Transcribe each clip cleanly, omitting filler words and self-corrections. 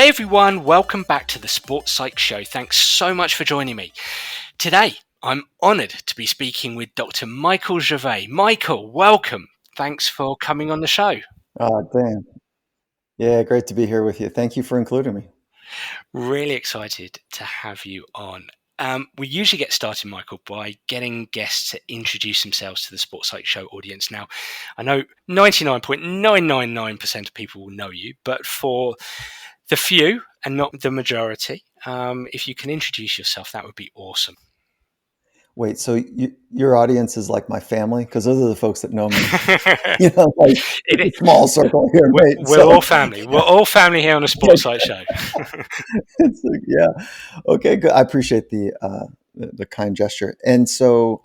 Hey everyone, welcome back to the Sports Psych Show. Thanks so much for joining me. Today, I'm honoured to be speaking with Dr. Michael Gervais. Michael, welcome. Thanks for coming on the show. Oh, damn. Yeah, great to be here with you. Thank you for including me. Really excited to have you on. We usually get started, Michael, by getting guests to introduce themselves to the Sports Psych Show audience. Now, I know 99.999% of people will know you, but for the few and not the majority, if you can introduce yourself, that would be awesome. Wait, so your audience is like my family? Because those are the folks that know me. Like It is, it's a small circle here, right? we're So all family. We're all family here on the Sports Psych Show. it's like, yeah. Okay, good. I appreciate the kind gesture. And so,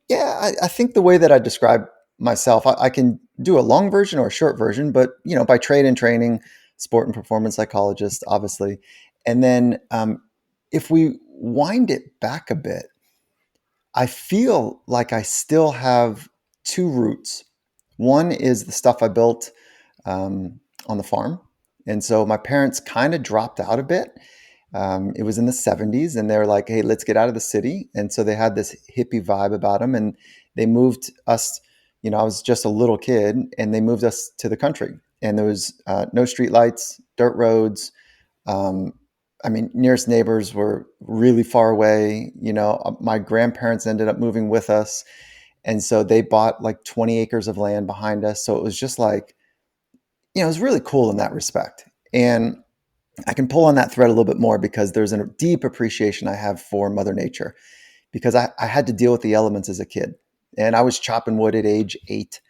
yeah, I think the way that I describe myself, I can do a long version or a short version, but by trade and training, sport and performance psychologist, obviously. And then if we wind it back a bit, I feel like I still have two roots. One is the stuff I built on the farm. And so my parents kind of dropped out a bit. It was in the 70s, and they were like, hey, let's get out of the city. And so they had this hippie vibe about them. And they moved us, I was just a little kid, and they moved us to the country. And there was no street lights, dirt roads. Um, nearest neighbors were really far away. My grandparents ended up moving with us. And so they bought like 20 acres of land behind us. So it was just like, it was really cool in that respect. And I can pull on that thread a little bit more because there's a deep appreciation I have for Mother Nature because I had to deal with the elements as a kid. And I was chopping wood at age 8,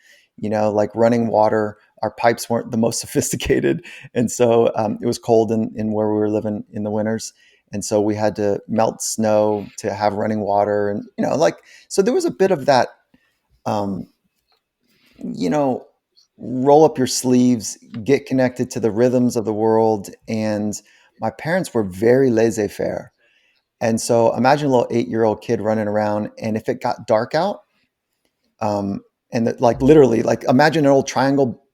like running water. Our pipes weren't the most sophisticated. And so it was cold in where we were living in the winters. And so we had to melt snow to have running water. And, so there was a bit of that, um, you know, roll up your sleeves, get connected to the rhythms of the world. And my parents were very laissez-faire. And so imagine a little 8-year-old kid running around, and if it got dark out, like literally, like imagine an old triangle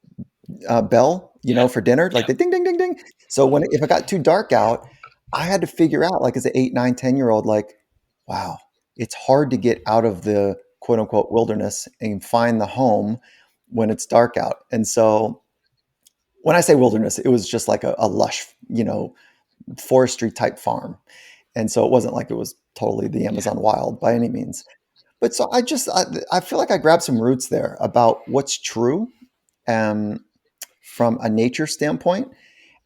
bell, Yeah, for dinner, like yeah. the ding, ding, ding, ding. So if it got too dark out, I had to figure out, like as an 8, 9, 10-year-old, like, wow, it's hard to get out of the quote unquote wilderness and find the home when it's dark out. And so when I say wilderness, it was just like a lush, forestry type farm. And so it wasn't like it was totally the Amazon wild by any means. But so I feel like I grabbed some roots there about what's true um, from a nature standpoint.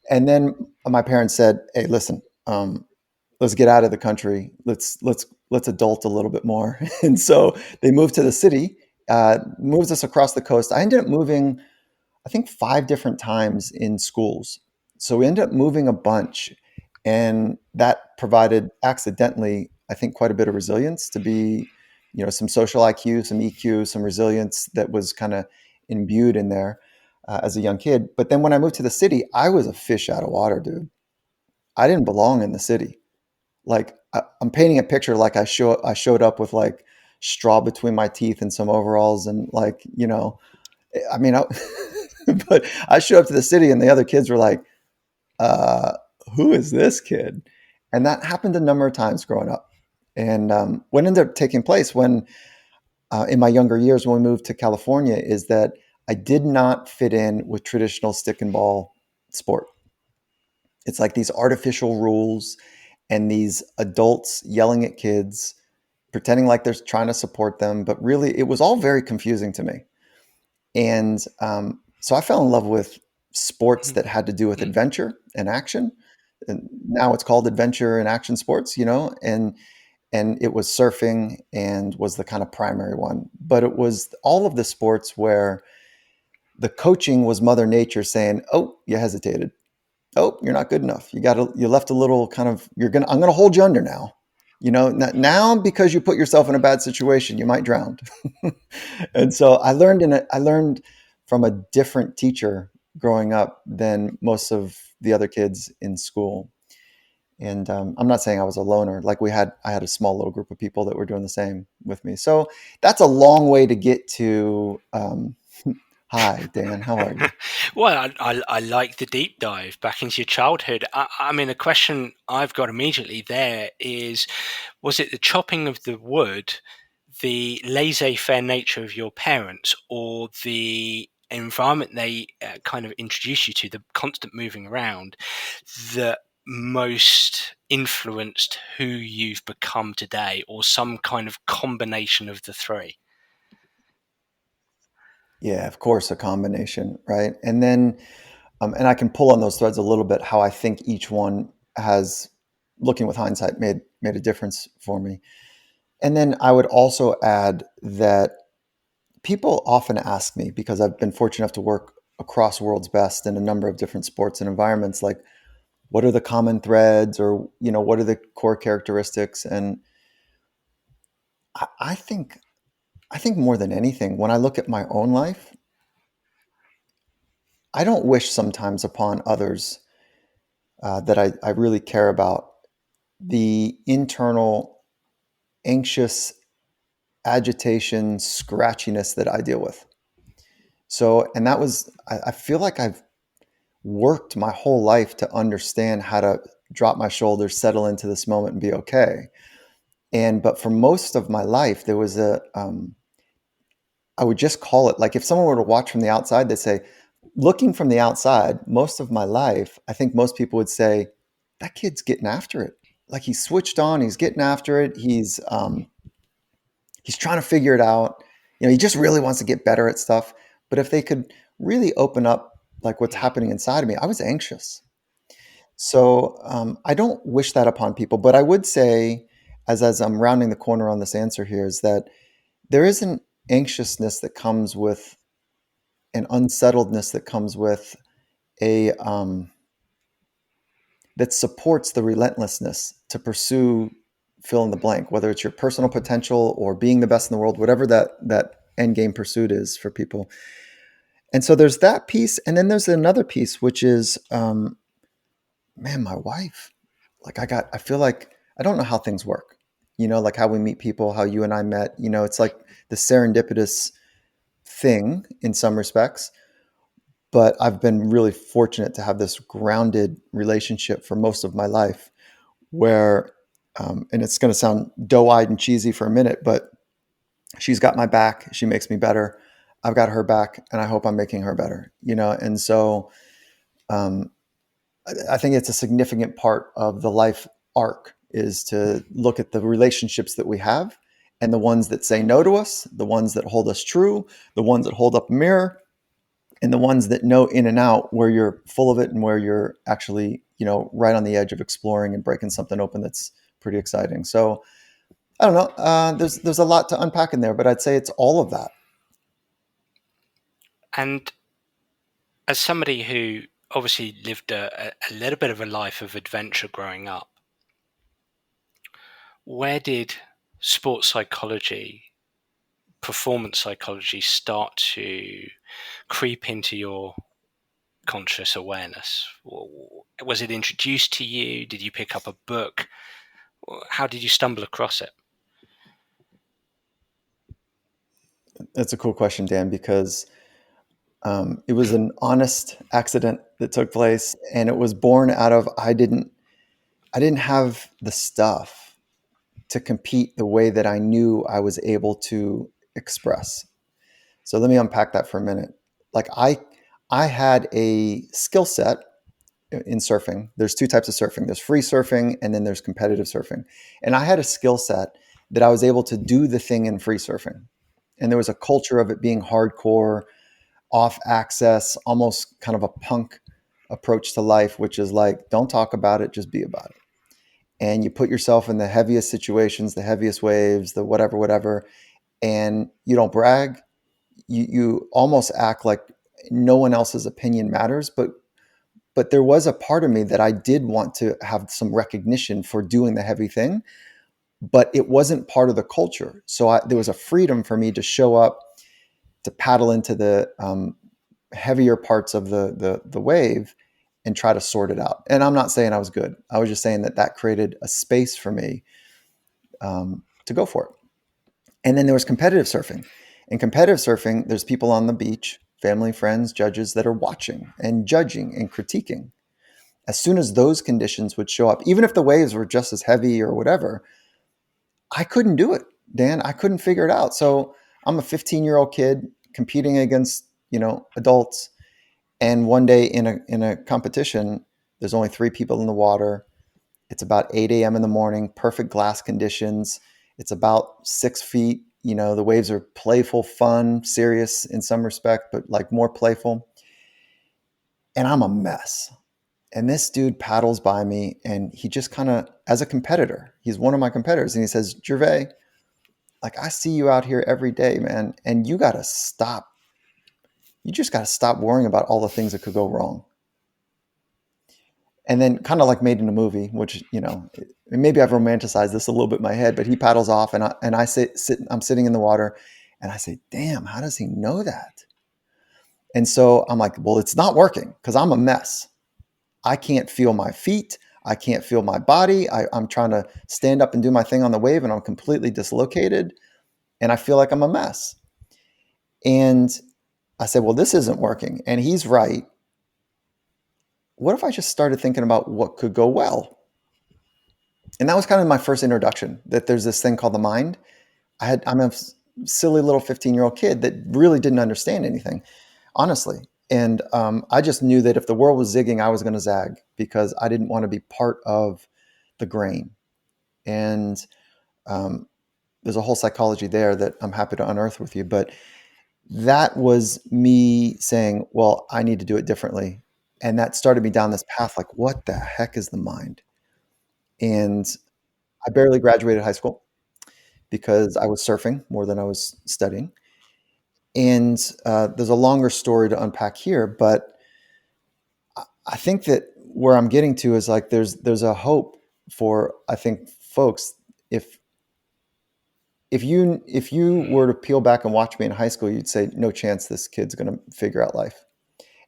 And then my parents said, "Hey, listen, let's get out of the country. Let's adult a little bit more." And so they moved to the city, moved us across the coast. I ended up moving, I think, 5 different times in schools. So we ended up moving a bunch, and that provided accidentally, I think, quite a bit of resilience to be, some social IQ, some EQ, some resilience that was kind of imbued in there as a young kid. But then when I moved to the city, I was a fish out of water, dude. I didn't belong in the city. Like I'm painting a picture, like I showed up with like straw between my teeth and some overalls, and like, I mean, I, but I showed up to the city and the other kids were like, uh, who is this kid? And that happened a number of times growing up. And what ended up taking place when, in my younger years, when we moved to California, is that I did not fit in with traditional stick and ball sport. It's like these artificial rules and these adults yelling at kids, pretending like they're trying to support them. But really, it was all very confusing to me. And so I fell in love with sports that had to do with adventure and action. And now it's called adventure and action sports, and it was surfing and was the kind of primary one. But it was all of the sports where the coaching was Mother Nature saying, "Oh, you hesitated. Oh, you're not good enough. You left a little kind of, I'm gonna hold you under now. Now because you put yourself in a bad situation, you might drown." And so I learned from a different teacher growing up than most of the other kids in school. And I'm not saying I was a loner. Like I had a small little group of people that were doing the same with me. So that's a long way to get to Hi, Dan. How are you? Well, I like the deep dive back into your childhood. I mean, a question I've got immediately there is, was it the chopping of the wood, the laissez-faire nature of your parents, or the environment they kind of introduced you to, the constant moving around, that most influenced who you've become today, or some kind of combination of the three? Yeah, of course, a combination, right? And then, and I can pull on those threads a little bit, how I think each one has, looking with hindsight, made a difference for me. And then I would also add that people often ask me, because I've been fortunate enough to work across world's best in a number of different sports and environments, like what are the common threads, or what are the core characteristics? And I think more than anything, when I look at my own life, I don't wish sometimes upon others that I really care about the internal anxious agitation, scratchiness that I deal with. So, and that was, I feel like I've worked my whole life to understand how to drop my shoulders, settle into this moment, and be okay. But for most of my life, there was I would just call it, like, if someone were to watch from the outside, they'd say, looking from the outside, most of my life, I think most people would say, that kid's getting after it. Like, he's switched on, he's getting after it. He's trying to figure it out. He just really wants to get better at stuff. But if they could really open up, like, what's Mm. happening inside of me, I was anxious. So I don't wish that upon people, but I would say, as I'm rounding the corner on this answer here, is that there is an anxiousness that comes with an unsettledness that comes with a that supports the relentlessness to pursue fill in the blank, whether it's your personal potential or being the best in the world, whatever that end game pursuit is for people. And so there's that piece, and then there's another piece, which is, man, my wife. Like, I feel like I don't know how things work. Like how we meet people, how you and I met. It's like the serendipitous thing in some respects. But I've been really fortunate to have this grounded relationship for most of my life where, and it's going to sound doe-eyed and cheesy for a minute, but she's got my back. She makes me better. I've got her back, and I hope I'm making her better, And so um, I think it's a significant part of the life arc is to look at the relationships that we have, and the ones that say no to us, the ones that hold us true, the ones that hold up a mirror, and the ones that know in and out where you're full of it and where you're actually, right on the edge of exploring and breaking something open that's pretty exciting. So I don't know. There's a lot to unpack in there, but I'd say it's all of that. And as somebody who obviously lived a little bit of a life of adventure growing up, where did sports psychology, performance psychology start to creep into your conscious awareness? Was it introduced to you? Did you pick up a book? How did you stumble across it? That's a cool question, Dan, because it was an honest accident that took place, and it was born out of I didn't have the stuff to compete the way that I knew I was able to express. So let me unpack that for a minute. Like, I had a skill set in surfing. There's two types of surfing. There's free surfing, and then there's competitive surfing. And I had a skill set that I was able to do the thing in free surfing. And there was a culture of it being hardcore, off access, almost kind of a punk approach to life, which is like, don't talk about it, just be about it. And you put yourself in the heaviest situations, the heaviest waves, the whatever, and you don't brag. You almost act like no one else's opinion matters, but there was a part of me that I did want to have some recognition for doing the heavy thing, but it wasn't part of the culture. So there was a freedom for me to show up, to paddle into the heavier parts of the wave and try to sort it out. And I'm not saying I was good. I was just saying that created a space for me to go for it. And then there was competitive surfing. In competitive surfing, there's people on the beach, family, friends, judges that are watching and judging and critiquing. As soon as those conditions would show up, even if the waves were just as heavy or whatever, I couldn't do it, Dan. I couldn't figure it out. So I'm a 15-year-old kid competing against, adults. And one day in a competition, there's only 3 people in the water. It's about 8 a.m. in the morning, perfect glass conditions. It's about 6 feet. The waves are playful, fun, serious in some respect, but like more playful. And I'm a mess. And this dude paddles by me and he just kind of, as a competitor, he's one of my competitors. And he says, Gervais, like, I see you out here every day, man. And you got to stop. You just got to stop worrying about all the things that could go wrong. And then kind of like made in a movie, which, maybe I've romanticized this a little bit in my head, but he paddles off and I'm sitting in the water and I say, damn, how does he know that? And so I'm like, well, it's not working because I'm a mess. I can't feel my feet. I can't feel my body. I'm trying to stand up and do my thing on the wave and I'm completely dislocated and I feel like I'm a mess. And I said, well, this isn't working. And he's right. What if I just started thinking about what could go well? And that was kind of my first introduction, that there's this thing called the mind. I'm a silly little 15-year-old kid that really didn't understand anything, honestly. And I just knew that if the world was zigging, I was going to zag because I didn't want to be part of the grain. And there's a whole psychology there that I'm happy to unearth with you. But that was me saying, well, I need to do it differently. And that started me down this path, like, what the heck is the mind? And I barely graduated high school because I was surfing more than I was studying. And there's a longer story to unpack here, but I think that where I'm getting to is like there's a hope for, I think, folks. If you were to peel back and watch me in high school, you'd say, no chance this kid's going to figure out life.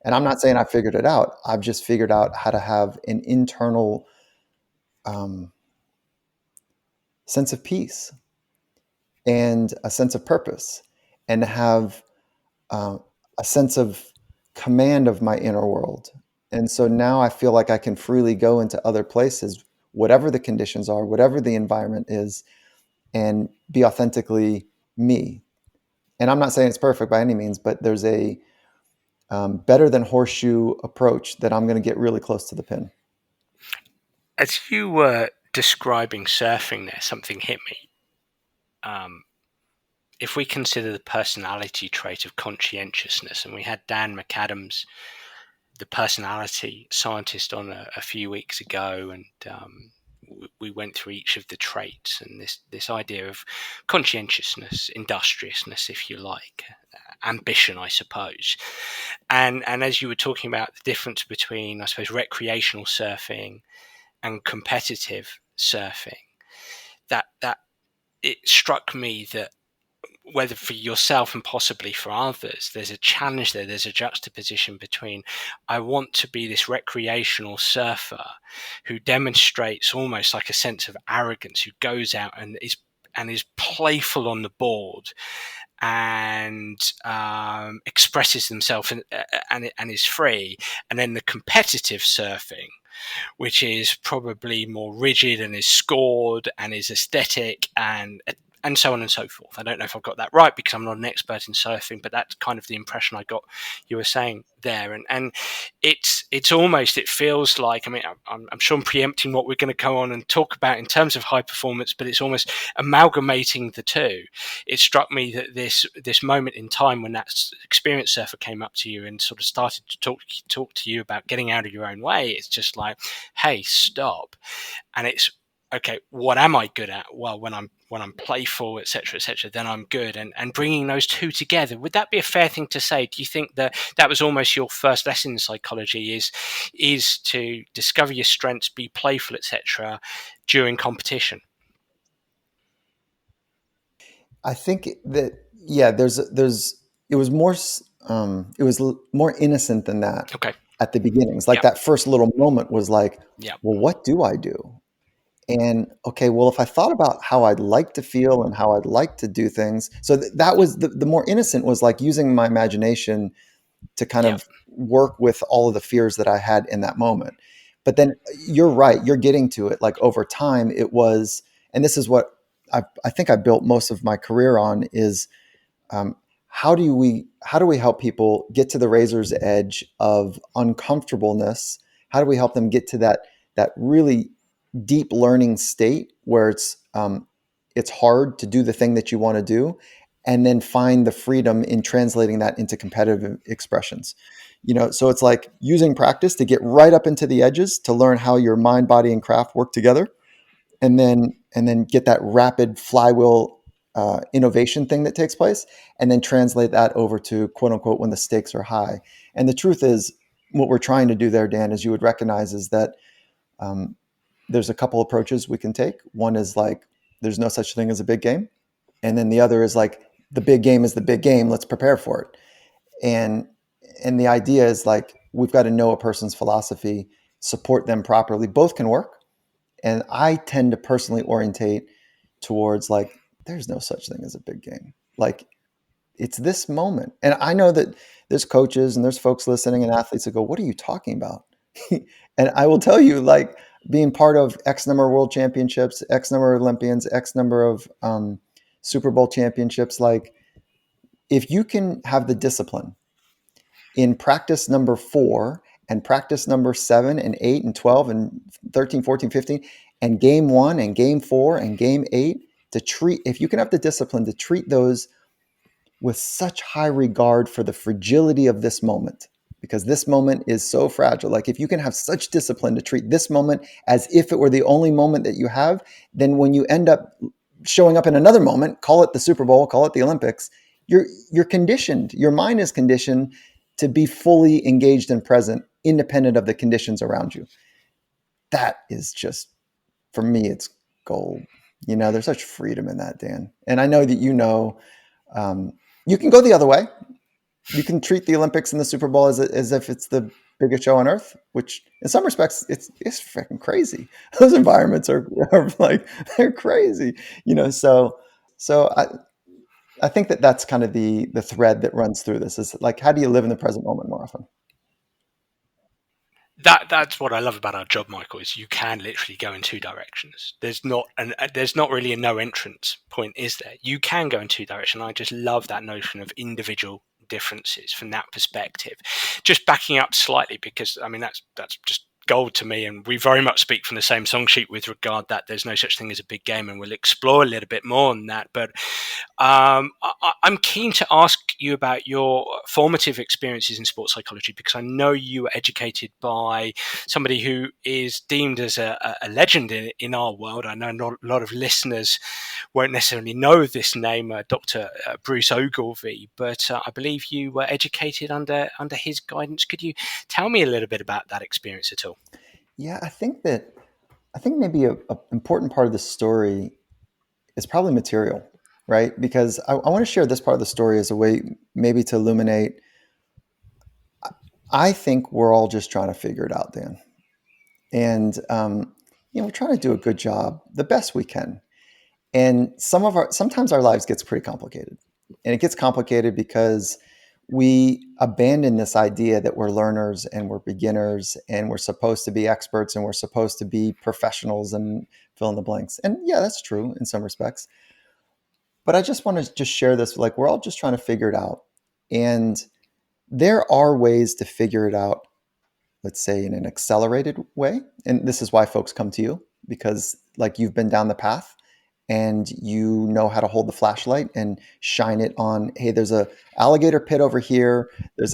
And I'm not saying I figured it out. I've just figured out how to have an internal sense of peace and a sense of purpose, and to have a sense of command of my inner world. And so now I feel like I can freely go into other places, whatever the conditions are, whatever the environment is, and be authentically me. And I'm not saying it's perfect by any means, but there's a better than horseshoe approach that I'm going to get really close to the pin. As you were describing surfing there, something hit me. If we consider the personality trait of conscientiousness, and we had Dan McAdams, the personality scientist, on a few weeks ago, and we went through each of the traits and this idea of conscientiousness, industriousness, if you like, ambition, I suppose. And as you were talking about the difference between, I suppose, recreational surfing and competitive surfing, that it struck me that whether for yourself and possibly for others, there's a challenge there. There's a juxtaposition between, I want to be this recreational surfer who demonstrates almost like a sense of arrogance, who goes out and is playful on the board and expresses themselves and is free. And then the competitive surfing, which is probably more rigid and is scored and is aesthetic and so on and so forth. I don't know if I've got that right because I'm not an expert in surfing, but that's kind of the impression I got you were saying there. And it's almost, it feels like, I mean, I'm sure I'm preempting what we're going to go on and talk about in terms of high performance, but it's almost amalgamating the two. It struck me that this moment in time when that experienced surfer came up to you and sort of started to talk to you about getting out of your own way, it's just like, hey, stop. And it's, okay, what am I good at? Well, when I'm playful, etc., then I'm good. And bringing those two together, would that be a fair thing to say? Do you think that was almost your first lesson in psychology, is to discover your strengths, be playful, etc., during competition? I think that, yeah, it was more innocent than that. Okay. At the beginnings, like Yeah. that first little moment was like, Yeah. well, what do I do? And okay, well, if I thought about how I'd like to feel and how I'd like to do things, so that was the more innocent, was like using my imagination to kind Yeah. of work with all of the fears that I had in that moment. But then you're right, you're getting to it. Like over time, it was, and this is what I think I built most of my career on is um, how do we help people get to the razor's edge of uncomfortableness? How do we help them get to that really deep learning state where it's hard to do the thing that you want to do, and then find the freedom in translating that into competitive expressions. So it's like using practice to get right up into the edges to learn how your mind, body, and craft work together, and then get that rapid flywheel innovation thing that takes place, and then translate that over to quote unquote when the stakes are high. And the truth is, what we're trying to do there, Dan, as you would recognize, is that um, there's a couple approaches we can take. One is like there's no such thing as a big game, and then the other is like the big game is the big game. Let's prepare for it. And the idea is like we've got to know a person's philosophy, support them properly. Both can work. And I tend to personally orientate towards like, there's no such thing as a big game. Like it's this moment. And I know that there's coaches and there's folks listening and athletes that go, what are you talking about? And I will tell you, like being part of X number of world championships, X number of Olympians, X number of Super Bowl championships, like if you can have the discipline in practice number 4 and practice number 7 and 8 and 12 and 13, 14, 15, and game 1 and game 4 and game 8, to treat, if you can have the discipline to treat those with such high regard for the fragility of this moment, because this moment is so fragile. Like if you can have such discipline to treat this moment as if it were the only moment that you have, then when you end up showing up in another moment, call it the Super Bowl, call it the Olympics, you're conditioned. Your mind is conditioned to be fully engaged and present, independent of the conditions around you. That is just, for me, it's gold. There's such freedom in that, Dan. And I know that you can go the other way. You can treat the Olympics and the Super Bowl as if it's the biggest show on earth, which in some respects it's freaking crazy. Those environments are like they're crazy, So I think that's kind of the thread that runs through this is like, how do you live in the present moment more often? That's what I love about our job, Michael, is you can literally go in two directions. There's not really a no entrance point, is there? You can go in two directions. I just love that notion of individual differences from that perspective. Just backing up slightly, because I mean that's just gold to me, and we very much speak from the same song sheet with regard that there's no such thing as a big game, and we'll explore a little bit more on that. But I'm keen to ask you about your formative experiences in sports psychology, because I know you were educated by somebody who is deemed as a legend in our world. I know not a lot of listeners won't necessarily know this name, Dr. Bruce Ogilvie, but I believe you were educated under his guidance. Could you tell me a little bit about that experience at all? Yeah, I think maybe a important part of the story is probably material, right? Because I want to share this part of the story as a way maybe to illuminate. I think we're all just trying to figure it out, Dan, and we're trying to do a good job, the best we can. And sometimes our lives gets pretty complicated, and it gets complicated because we abandon this idea that we're learners and we're beginners and we're supposed to be experts and we're supposed to be professionals and fill in the blanks. And yeah, that's true in some respects. But I just want to just share this, like we're all just trying to figure it out. And there are ways to figure it out, let's say in an accelerated way. And this is why folks come to you, because like you've been down the path and you know how to hold the flashlight and shine it on, hey, there's a alligator pit over here. There's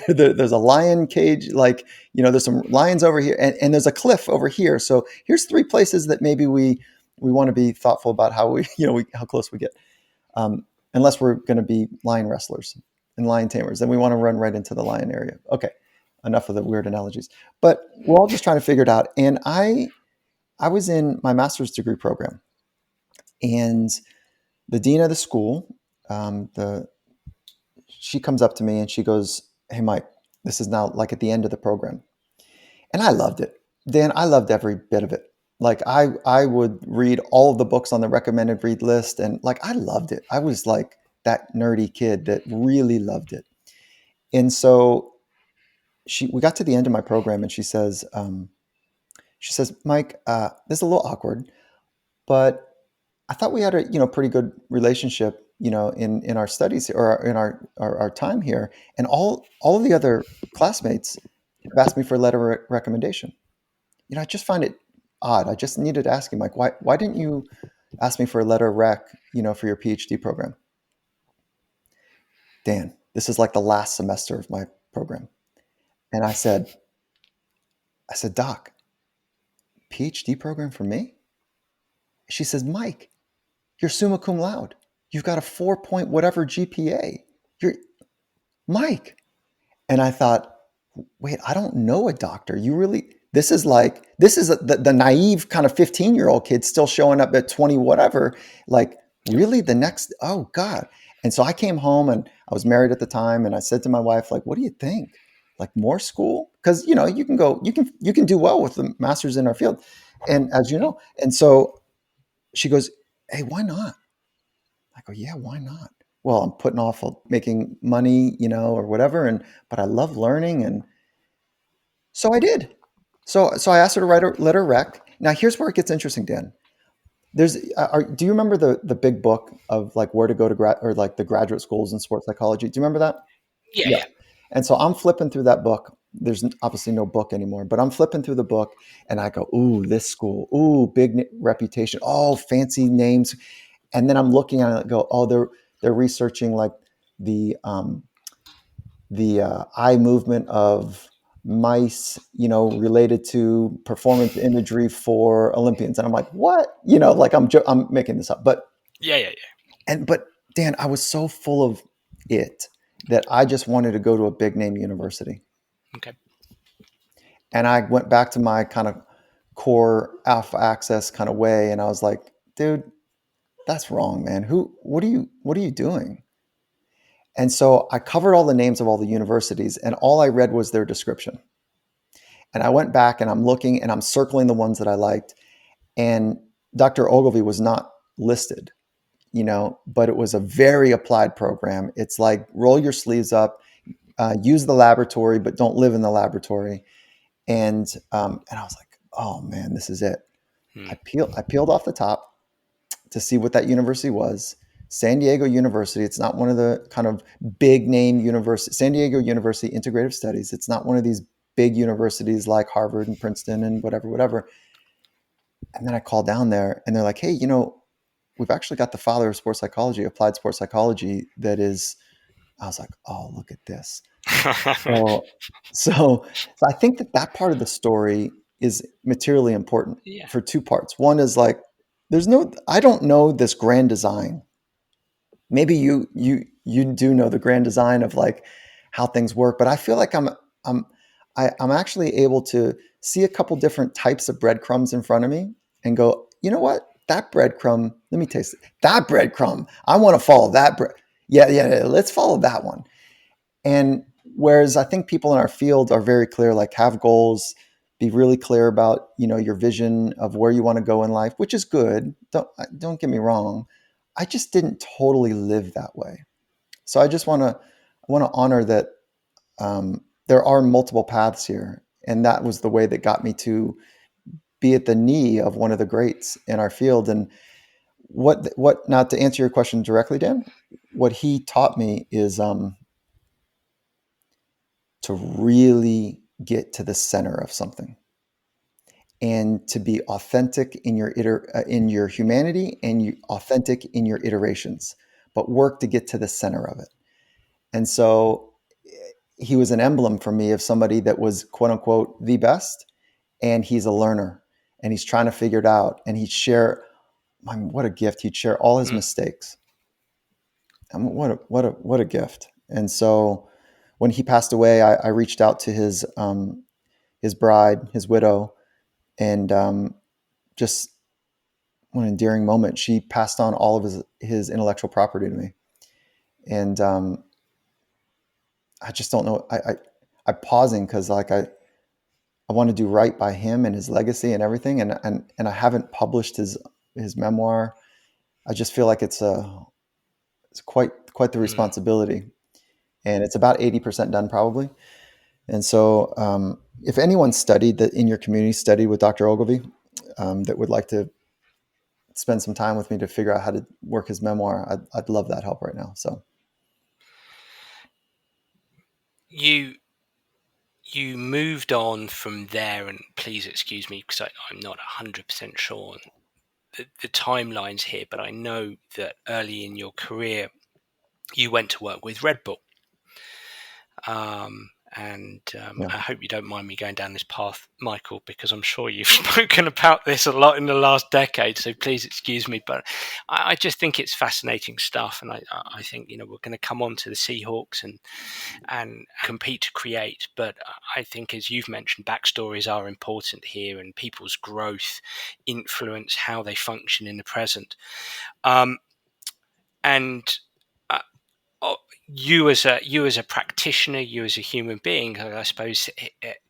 there's a lion cage, like, there's some lions over here, and there's a cliff over here. So here's 3 places that maybe we want to be thoughtful about how how close we get. Unless we're going to be lion wrestlers and lion tamers, then we want to run right into the lion area. Okay, enough of the weird analogies. But we're all just trying to figure it out. And I was in my master's degree program, and the dean of the school, she comes up to me and she goes, "Hey, Mike, this is now like at the end of the program," and I loved it. Dan, I loved every bit of it. Like I would read all of the books on the recommended read list, and like I loved it. I was like that nerdy kid that really loved it. And so we got to the end of my program, and she says, Mike, this is a little awkward, but I thought we had a pretty good relationship, in our studies or in our time here, and all of the other classmates have asked me for a letter of recommendation. I just find it odd. I just needed to ask him, like, why didn't you ask me for a letter of rec, for your PhD program? Dan, this is like the last semester of my program, and I said, Doc, PhD program for me? She says, Mike, you're summa cum laude. You've got a 4 point whatever GPA. You're Mike. And I thought, wait, I don't know a doctor. This is the naive kind of 15-year-old kid still showing up at 20, whatever. Like, really oh God. And so I came home, and I was married at the time. And I said to my wife, like, what do you think? Like, more school? Cause you can do well with the master's in our field. And as you know, and so she goes, hey, why not? I go, yeah, why not? Well, I'm putting off making money, or whatever, but I love learning, and so I did. So I asked her to write a letter of rec. Now here's where it gets interesting, Dan. Do you remember the big book of like where to go to grad, or like the graduate schools in sports psychology? Do you remember that? Yeah, Yeah. yeah. And so I'm flipping through that book. There's obviously no book anymore, but I'm flipping through the book, and I go, ooh, this school, ooh, big reputation, oh, fancy names. And then I'm looking at it and go, oh, they're researching like the eye movement of mice, related to performance imagery for Olympians. And I'm like, what? Like I'm making this up, Yeah, yeah, but Dan, I was so full of it that I just wanted to go to a big name university. yeah. Okay. And I went back to my kind of core alpha access kind of way, and I was like, dude, that's wrong, man. What are you doing? And so I covered all the names of all the universities, and all I read was their description. And I went back, and I'm looking, and I'm circling the ones that I liked. And Dr. Ogilvy was not listed, but it was a very applied program. It's like roll your sleeves up, use the laboratory, but don't live in the laboratory. And I was like, oh man, this is it. Hmm. I peeled off the top to see what that university was. San Diego University. It's not one of the kind of big name universities. San Diego University Integrative Studies. It's not one of these big universities like Harvard and Princeton and whatever. And then I called down there, and they're like, hey, we've actually got the father of sports psychology, applied sports psychology. I was like, oh, look at this. So, so I think that part of the story is materially important Yeah. for two parts. One is like, I don't know this grand design. Maybe you do know the grand design of like how things work, but I feel like I'm I'm actually able to see a couple different types of breadcrumbs in front of me and go, you know what? That breadcrumb, let me taste it. That breadcrumb, I want to follow that bread. Yeah, let's follow that one. And whereas I think people in our field are very clear, like have goals, be really clear about, your vision of where you want to go in life, which is good. Don't get me wrong. I just didn't totally live that way. So I just want to honor that there are multiple paths here, and that was the way that got me to be at the knee of one of the greats in our field. And what not to answer your question directly, Dan, what he taught me is to really get to the center of something, and to be authentic in your humanity, and authentic in your iterations, but work to get to the center of it. And so he was an emblem for me of somebody that was quote unquote the best, and he's a learner, and he's trying to figure it out, and he'd share, I mean, what a gift. He'd share all his Hmm. mistakes. I mean, what a gift. And so when he passed away, I reached out to his bride, his widow, and just one endearing moment. She passed on all of his intellectual property to me, and I just don't know. I'm pausing because like I want to do right by him and his legacy and everything, and I haven't published his memoir. I just feel like it's quite the Hmm. responsibility, and it's about 80% done probably. And so, if anyone studied that in your community, studied with Dr. Ogilvy, that would like to spend some time with me to figure out how to work his memoir, I'd love that help right now. So You moved on from there, and please excuse me because I'm not 100% sure on the timelines here, but I know that early in your career you went to work with Red Bull. yeah, I hope you don't mind me going down this path, Michael, because I'm sure you've spoken about this a lot in the last decade. So please excuse me, but I just think it's fascinating stuff, and I think we're going to come on to the Seahawks and compete to create. But I think, as you've mentioned, backstories are important here, and people's growth influence how they function in the present. And uh, you as a practitioner, you as a human being, I suppose,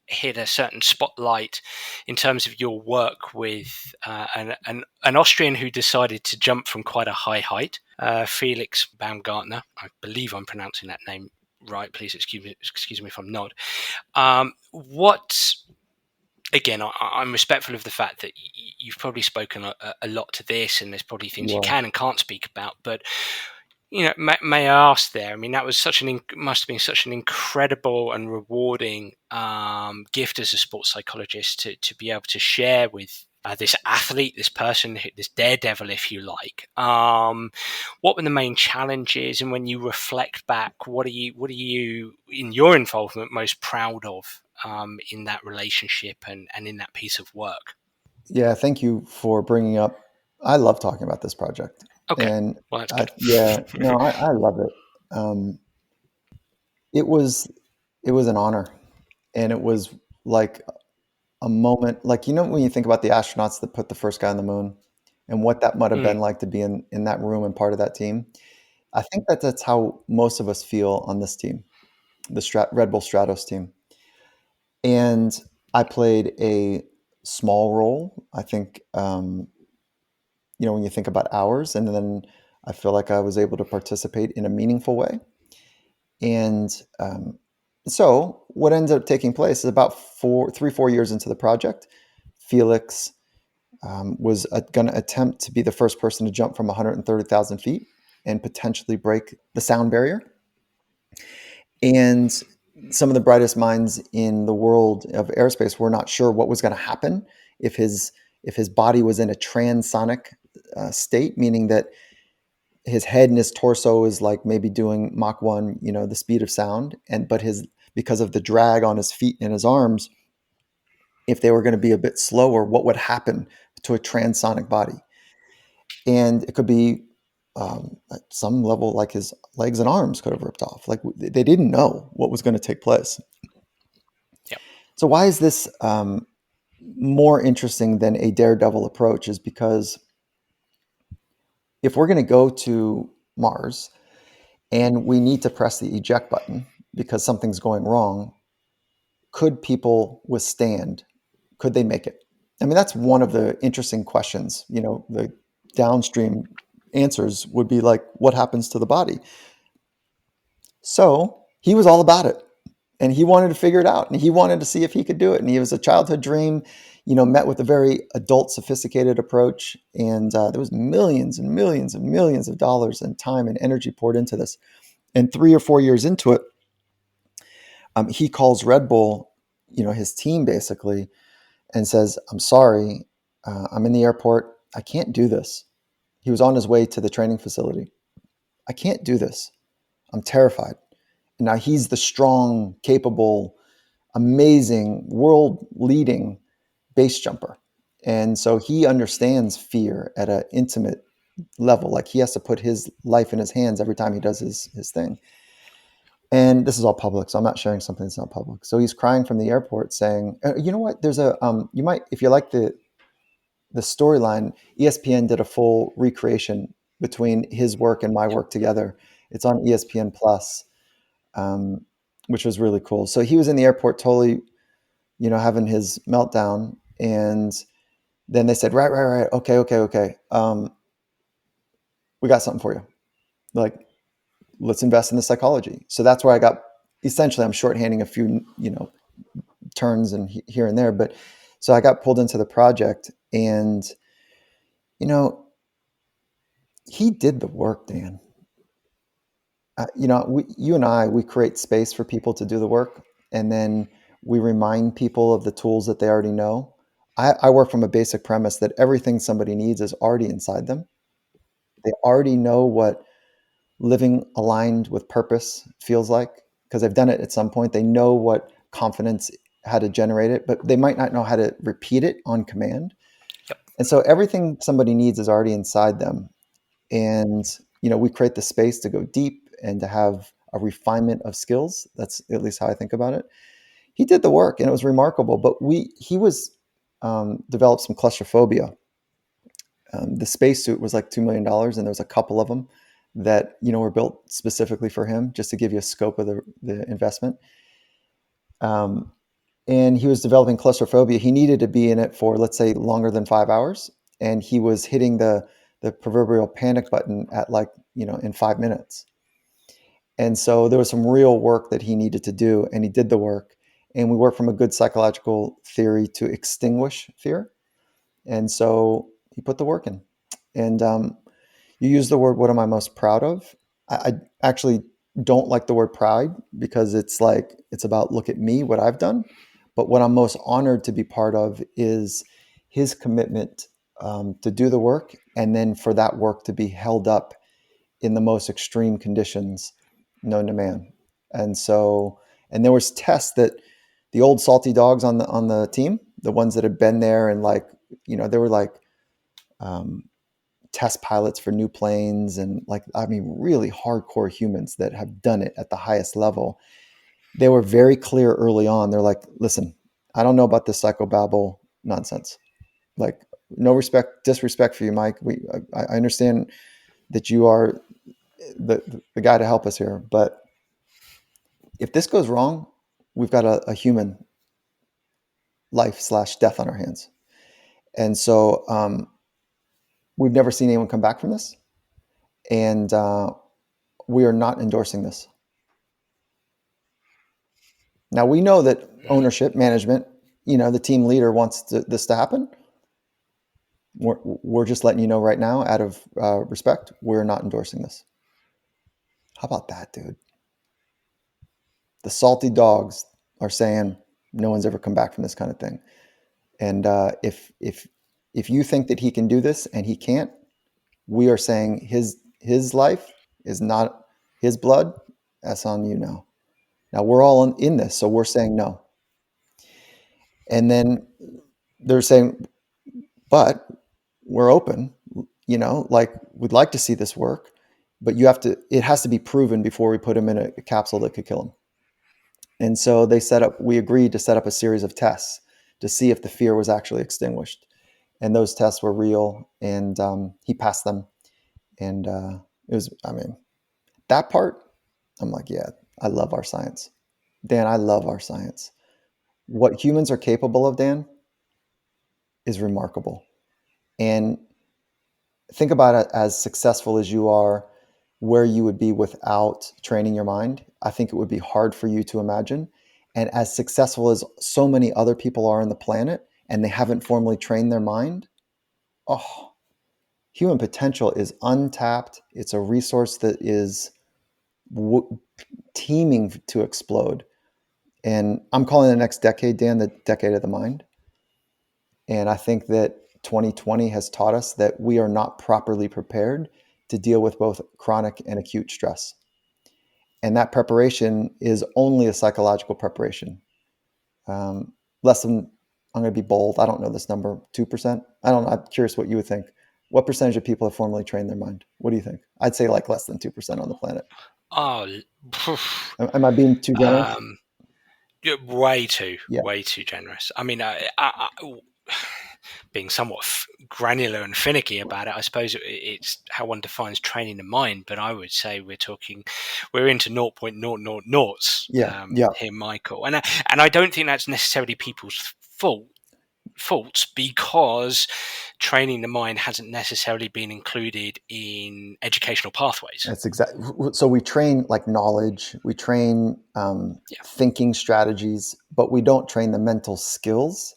hit a certain spotlight in terms of your work with an Austrian who decided to jump from quite a high height, Felix Baumgartner. I believe I'm pronouncing that name right. Please excuse me if I'm not. What Again, I'm respectful of the fact that you've probably spoken a lot to this, and there's probably things you you are. can and can't speak about, but may I ask there? I mean, that was must have been such an incredible and rewarding gift as a sports psychologist to be able to share with this athlete, this person, this daredevil, if you like. What were the main challenges, and when you reflect back, what are you in your involvement most proud of in that relationship and in that piece of work? Yeah, thank you for bringing up. I love talking about this project, Okay, and well that's good. yeah, no, I love it. Um, it was it was an honor, and it was like a moment, like when you think about the astronauts that put the first guy on the moon, and what that might have Mm, been like to be in that room and part of that team. I think that that's how most of us feel on this team, the Red Bull Stratos team. And I played a small role. I think, when you think about hours, and then I feel like I was able to participate in a meaningful way. And so what ended up taking place is about 4 years into the project, Felix was going to attempt to be the first person to jump from 130,000 feet and potentially break the sound barrier. And some of the brightest minds in the world of aerospace were not sure what was going to happen if his body was in a transonic state, meaning that his head and his torso is like maybe doing Mach 1, the speed of sound, but because of the drag on his feet and his arms, if they were going to be a bit slower, what would happen to a transonic body? And it could be at some level, like his legs and arms could have ripped off. Like they didn't know what was going to take place. yeah. So why is this more interesting than a daredevil approach? Is because if we're going to go to Mars and we need to press the eject button because something's going wrong, could people withstand? Could they make it? I mean, that's one of the interesting questions. The downstream answers would be like, what happens to the body? So he was all about it, and he wanted to figure it out, and he wanted to see if he could do it. And he was a childhood dream, met with a very adult, sophisticated approach. And there was millions and millions and millions of dollars and time and energy poured into this. And 3 or 4 years into it, he calls Red Bull, his team basically, and says, "I'm sorry, I'm in the airport. I can't do this." He was on his way to the training facility. "I can't do this. I'm terrified." And now he's the strong, capable, amazing, world-leading base jumper. And so he understands fear at an intimate level. Like he has to put his life in his hands every time he does his thing. And this is all public, so I'm not sharing something that's not public. So he's crying from the airport saying, "You know what? There's a you might, if you like the storyline, ESPN did a full recreation between his work and my work together. It's on ESPN Plus, um, which was really cool." So he was in the airport, totally, having his meltdown, and then they said, "Right, okay. We got something for you." Like, let's invest in the psychology. So that's where I got, essentially, I'm shorthanding a few, turns and here and there, but so I got pulled into the project, and, you know, he did the work, Dan. You and I, we create space for people to do the work, and then we remind people of the tools that they already know. I work from a basic premise that everything somebody needs is already inside them. They already know what living aligned with purpose feels like because they've done it at some point. They know what confidence, how to generate it, but they might not know how to repeat it on command. Yep. And so everything somebody needs is already inside them. And, we create the space to go deep and to have a refinement of skills. That's at least how I think about it. He did the work and it was remarkable, but he was developed some claustrophobia. The spacesuit was like $2 million, and there was a couple of them that were built specifically for him, just to give you a scope of the investment. And he was developing claustrophobia. He needed to be in it for, let's say, longer than 5 hours, and he was hitting the proverbial panic button at in 5 minutes. And so there was some real work that he needed to do, and he did the work. And we work from a good psychological theory to extinguish fear. And so he put the work in. And you use the word, what am I most proud of? I actually don't like the word pride because it's about look at me, what I've done. But what I'm most honored to be part of is his commitment to do the work, and then for that work to be held up in the most extreme conditions known to man. And there was tests that the old salty dogs on the team, the ones that had been there, and they were um, test pilots for new planes, and really hardcore humans that have done it at the highest level. They were very clear early on. They're like, listen, I don't know about this psychobabble nonsense. Like, no disrespect for you, Mike. I understand that you are the guy to help us here, but if this goes wrong, we've got a human life/death on our hands. And so we've never seen anyone come back from this, and we are not endorsing this. Now, we know that ownership, management, the team leader wants this to happen. We're just letting you know right now, out of respect, we're not endorsing this. How about that, dude? The salty dogs are saying no one's ever come back from this kind of thing. And if you think that he can do this and he can't, we are saying his life is not his blood. That's on you now. Now we're all in this, so we're saying no. And then they're saying, but we're open. We'd like to see this work, but it has to be proven before we put him in a capsule that could kill him. And so we agreed to set up a series of tests to see if the fear was actually extinguished. And those tests were real, and he passed them. And it was, that part, I'm like, yeah, I love our science. Dan, I love our science. What humans are capable of, Dan, is remarkable. And think about it, as successful as you are, where you would be without training your mind. I think it would be hard for you to imagine. And as successful as so many other people are on the planet, and they haven't formally trained their mind, human potential is untapped. It's a resource that is teeming to explode. And I'm calling the next decade, Dan, the decade of the mind. And I think that 2020 has taught us that we are not properly prepared to deal with both chronic and acute stress. And that preparation is only a psychological preparation. Less than, I'm going to be bold, I don't know this number, 2%. I don't know. I'm curious what you would think. What percentage of people have formally trained their mind? What do you think? I'd say less than 2% on the planet. Oh, am I being too generous? Way too generous. I being somewhat granular and finicky about it, I suppose it's how one defines training the mind. But I would say we're into 0.000 Yeah. here, Michael. And I don't think that's necessarily people's fault. faults because training the mind hasn't necessarily been included in educational pathways. That's exactly. So we train like knowledge, we train Yeah. thinking strategies, but we don't train the mental skills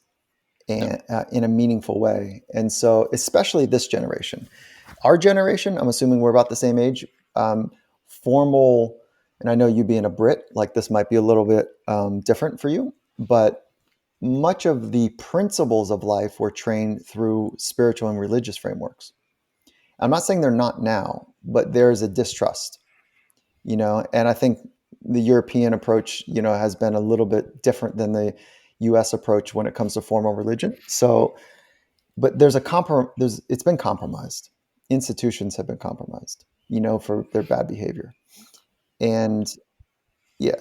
No. and in a meaningful way. And so, especially this generation, our generation, I'm assuming we're about the same age. Formal, and I know you being a Brit, like this might be a little bit different for you, but much of the principles of life were trained through spiritual and religious frameworks. I'm not saying they're not now, but there's a distrust, and I think the European approach, has been a little bit different than the US approach when it comes to formal religion. So, but it's been compromised. Institutions have been compromised, for their bad behavior. And yeah,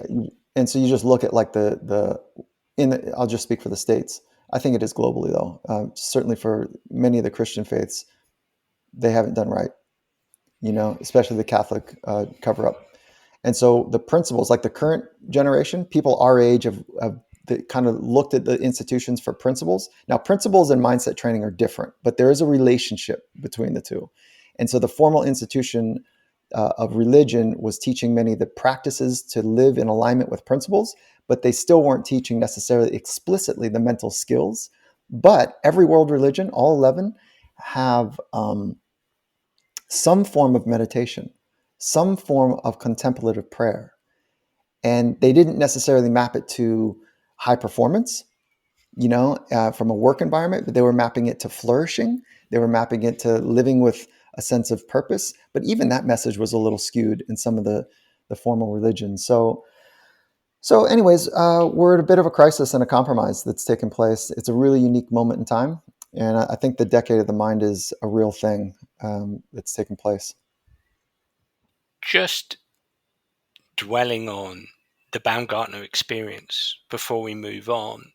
and so you just look at like I'll just speak for the States. I think it is globally though. Certainly for many of the Christian faiths, they haven't done right, especially the Catholic cover up. And so the principles, like the current generation, people our age have kind of looked at the institutions for principles. Now, principles and mindset training are different, but there is a relationship between the two. And so the formal institution of religion was teaching many of the practices to live in alignment with principles, but they still weren't teaching necessarily explicitly the mental skills. But every world religion, all 11, have some form of meditation, some form of contemplative prayer. And they didn't necessarily map it to high performance, from a work environment, but they were mapping it to flourishing. They were mapping it to living with a sense of purpose. But even that message was a little skewed in some of the formal religions. So anyways, we're at a bit of a crisis and a compromise that's taken place. It's a really unique moment in time. And I think the decade of the mind is a real thing that's taken place. Just dwelling on the Baumgartner experience before we move on.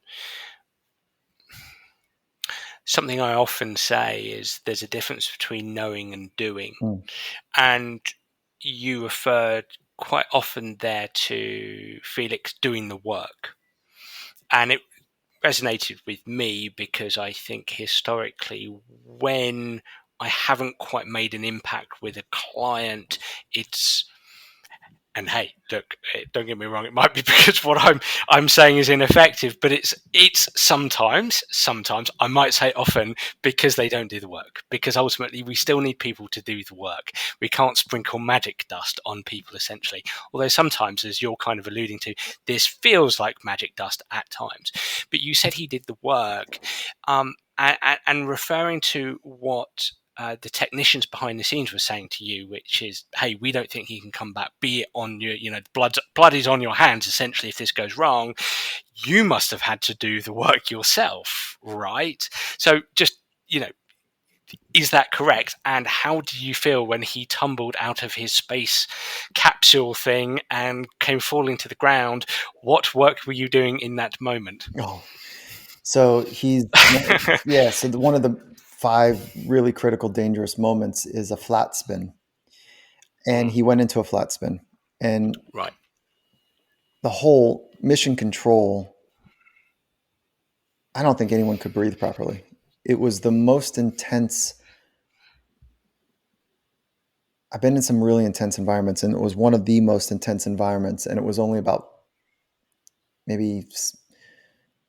Something I often say is there's a difference between knowing and doing. And you referred quite often there to Felix doing the work. And it resonated with me because I think historically, when I haven't quite made an impact with a client, and hey, look, don't get me wrong, it might be because what I'm saying is ineffective, but it's sometimes I might say often, because they don't do the work. Because ultimately we still need people to do the work. We can't sprinkle magic dust on people, essentially. Although sometimes, as you're kind of alluding to, this feels like magic dust at times. But you said he did the work, and referring to what the technicians behind the scenes were saying to you, which is, hey, we don't think he can come back, be it on your, blood is on your hands, essentially, if this goes wrong. You must have had to do the work yourself, right? So just, is that correct? And how did you feel when he tumbled out of his space capsule thing and came falling to the ground? What work were you doing in that moment? Oh, so so one of the 5 really critical, dangerous moments is a flat spin. And he went into a flat spin. And Right. the whole mission control, I don't think anyone could breathe properly. It was the most intense. I've been in some really intense environments, and it was one of the most intense environments. And it was only about maybe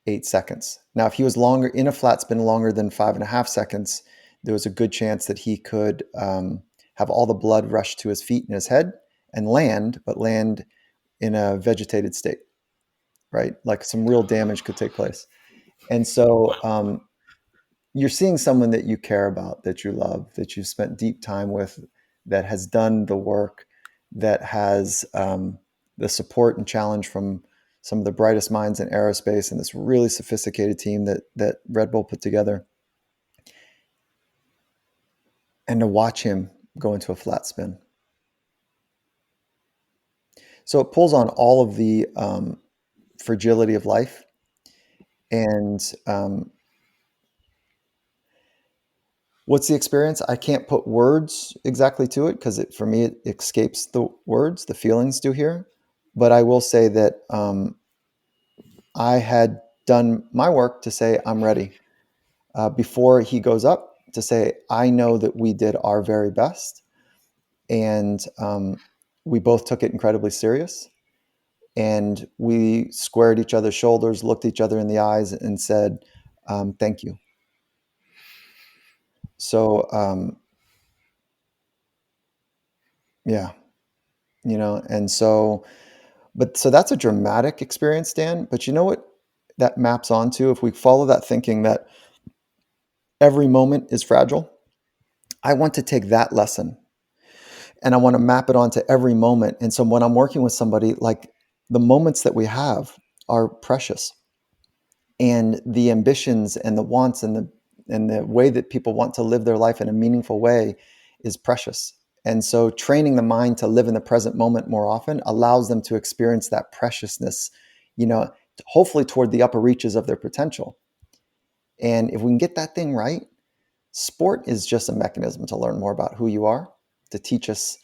8 seconds. Now, if he was longer in a flat spin, longer than 5.5 seconds, there was a good chance that he could have all the blood rush to his feet and his head and land in a vegetated state, right? Like some real damage could take place. And so you're seeing someone that you care about, that you love, that you've spent deep time with, that has done the work, that has the support and challenge from some of the brightest minds in aerospace and this really sophisticated team that Red Bull put together. And to watch him go into a flat spin. So it pulls on all of the fragility of life. And what's the experience? I can't put words exactly to it because for me, it escapes the words. The feelings do here. But I will say that I had done my work to say, I'm ready. before he goes up to say, I know that we did our very best. And we both took it incredibly serious. And we squared each other's shoulders, looked each other in the eyes, and said, thank you. So, yeah, and so, so that's a dramatic experience, Dan. But you know what that maps onto? If we follow that thinking that every moment is fragile, I want to take that lesson and I want to map it onto every moment. And so when I'm working with somebody, like the moments that we have are precious, and the ambitions and the wants and the way that people want to live their life in a meaningful way is precious. And so training the mind to live in the present moment more often allows them to experience that preciousness, hopefully toward the upper reaches of their potential. And if we can get that thing right, sport is just a mechanism to learn more about who you are, to teach us,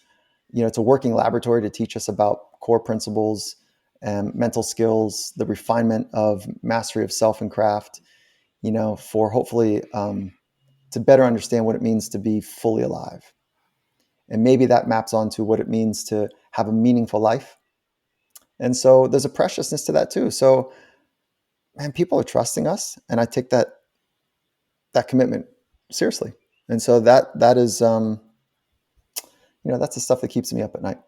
it's a working laboratory to teach us about core principles and mental skills, the refinement of mastery of self and craft, for hopefully to better understand what it means to be fully alive. And maybe that maps onto what it means to have a meaningful life. And so there's a preciousness to that too. So, man, people are trusting us, and I take that commitment seriously. And so that is, that's the stuff that keeps me up at night.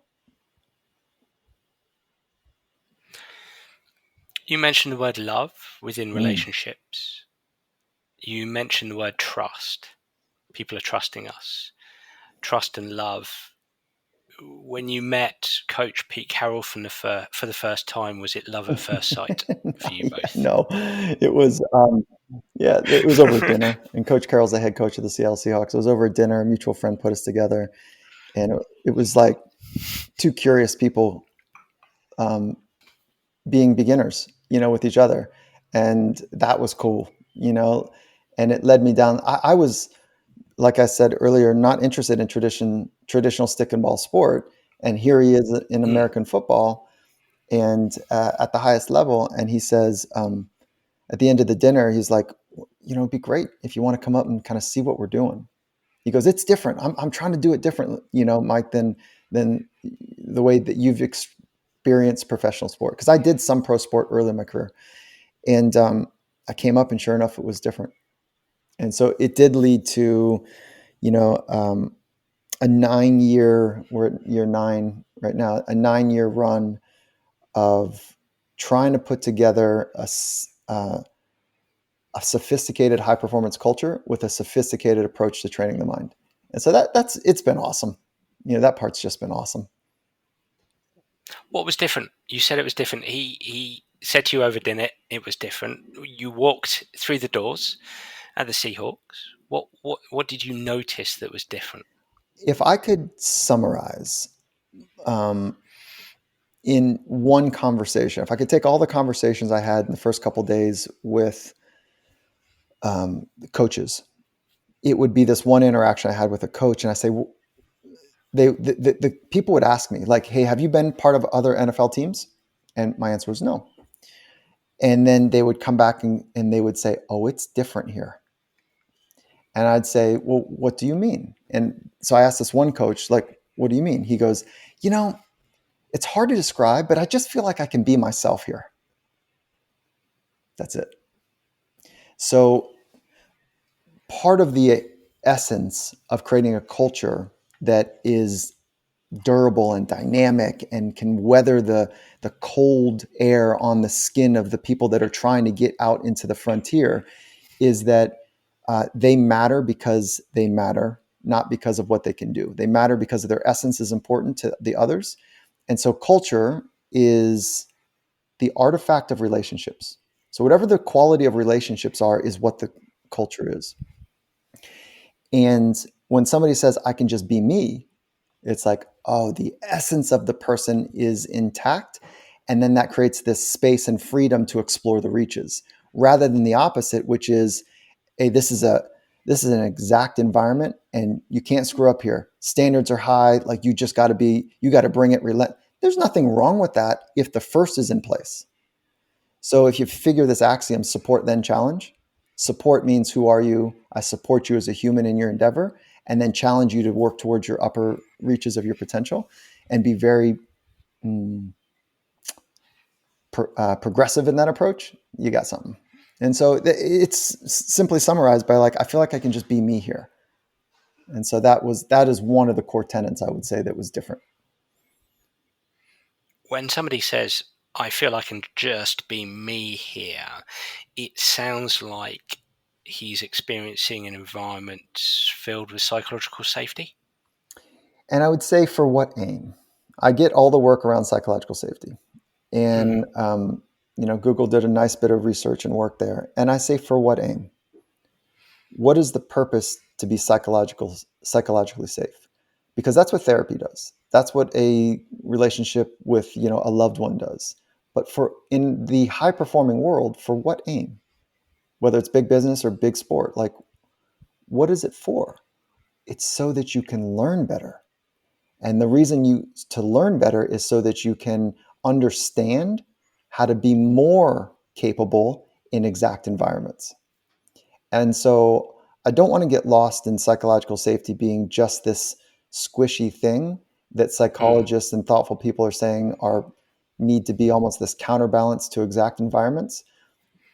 You mentioned the word love within relationships. You mentioned the word trust. People are trusting us. Trust and love. When you met Coach Pete Carroll for the first time, was it love at first sight for you both? No, it was, it was over dinner. And Coach Carroll's the head coach of the Seattle Seahawks. It was over dinner. A mutual friend put us together. And it was like two curious people being beginners, with each other. And that was cool, and it led me down. I was, like I said earlier, not interested in traditional stick and ball sport. And here he is in American football and at the highest level. And he says, at the end of the dinner, he's like, it'd be great if you want to come up and kind of see what we're doing. He goes, it's different. I'm trying to do it different, Mike, than the way that you've experienced professional sport. Because I did some pro sport early in my career. And I came up and sure enough, it was different. And so it did lead to, a 9-year, we're at year 9 right now, a 9-year run of trying to put together a sophisticated high performance culture with a sophisticated approach to training the mind. And so it's been awesome. That part's just been awesome. What was different? You said it was different. He said to you over dinner, it was different. You walked through the doors at the Seahawks. What did you notice that was different? If I could summarize in one conversation, if I could take all the conversations I had in the first couple of days with coaches, it would be this one interaction I had with a coach. And I say, the people would ask me like, hey, have you been part of other NFL teams? And my answer was no. And then they would come back and they would say, oh, it's different here. And I'd say, well, what do you mean? And so I asked this one coach, like, what do you mean? He goes, it's hard to describe, but I just feel like I can be myself here. That's it. So part of the essence of creating a culture that is durable and dynamic and can weather the cold air on the skin of the people that are trying to get out into the frontier is that they matter because they matter, not because of what they can do. They matter because of their essence is important to the others. And so culture is the artifact of relationships. So whatever the quality of relationships are is what the culture is. And when somebody says, I can just be me, it's like, oh, the essence of the person is intact. And then that creates this space and freedom to explore the reaches rather than the opposite, which is, hey, this is an exact environment and you can't screw up here. Standards are high. Like you got to bring it. There's nothing wrong with that if the first is in place. So if you figure this axiom, support, then challenge, Support means who are you? I support you as a human in your endeavor, and then challenge you to work towards your upper reaches of your potential and be very mm, progressive in that approach. You got something. And so it's simply summarized by like, I feel like I can just be me here. And so that is one of the core tenets I would say that was different. When somebody says, I feel I can just be me here, it sounds like he's experiencing an environment filled with psychological safety. And I would say, for what aim? I get all the work around psychological safety. Mm, And, Google did a nice bit of research and work there. And I say, for what aim? What is the purpose to be psychologically safe? Because that's what therapy does. That's what a relationship with, a loved one does. But for in the high performing world, for what aim? Whether it's big business or big sport, like, what is it for? It's so that you can learn better. And the reason you to learn better is so that you can understand how to be more capable in exact environments. And so I don't want to get lost in psychological safety being just this squishy thing that mm. psychologists and thoughtful people are saying are need to be almost this counterbalance to exact environments.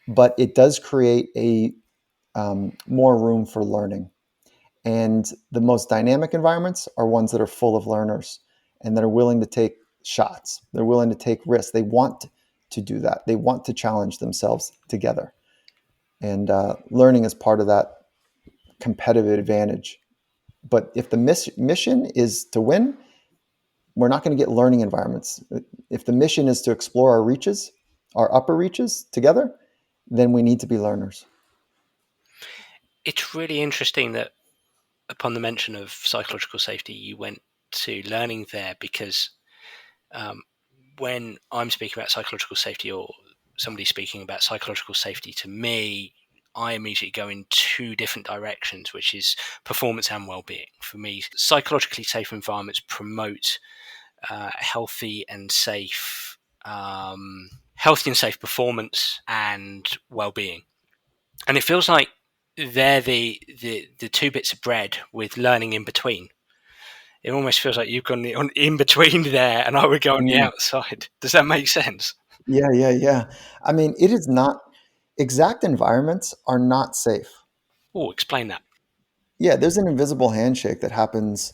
But it does create a more room for learning. And the most dynamic environments are ones that are full of learners and that are willing to take shots. They're willing to take risks. They want to do that. They want to challenge themselves together. And learning is part of that competitive advantage. But if the mission is to win, we're not going to get learning environments. If the mission is to explore our reaches, our upper reaches together, then we need to be learners. It's really interesting that upon the mention of psychological safety, you went to learning there, because um, when I'm speaking about psychological safety, or somebody speaking about psychological safety to me, I immediately go in two different directions, which is performance and well-being. For me, psychologically safe environments promote healthy and safe, performance and well-being. And it feels like they're the two bits of bread with learning in between. It almost feels like you've gone on in between there, and I would go on the Mm. outside. Does that make sense? Yeah, yeah, yeah. I mean, it is not, exact environments are not safe. Oh, explain that. Yeah, there's an invisible handshake that happens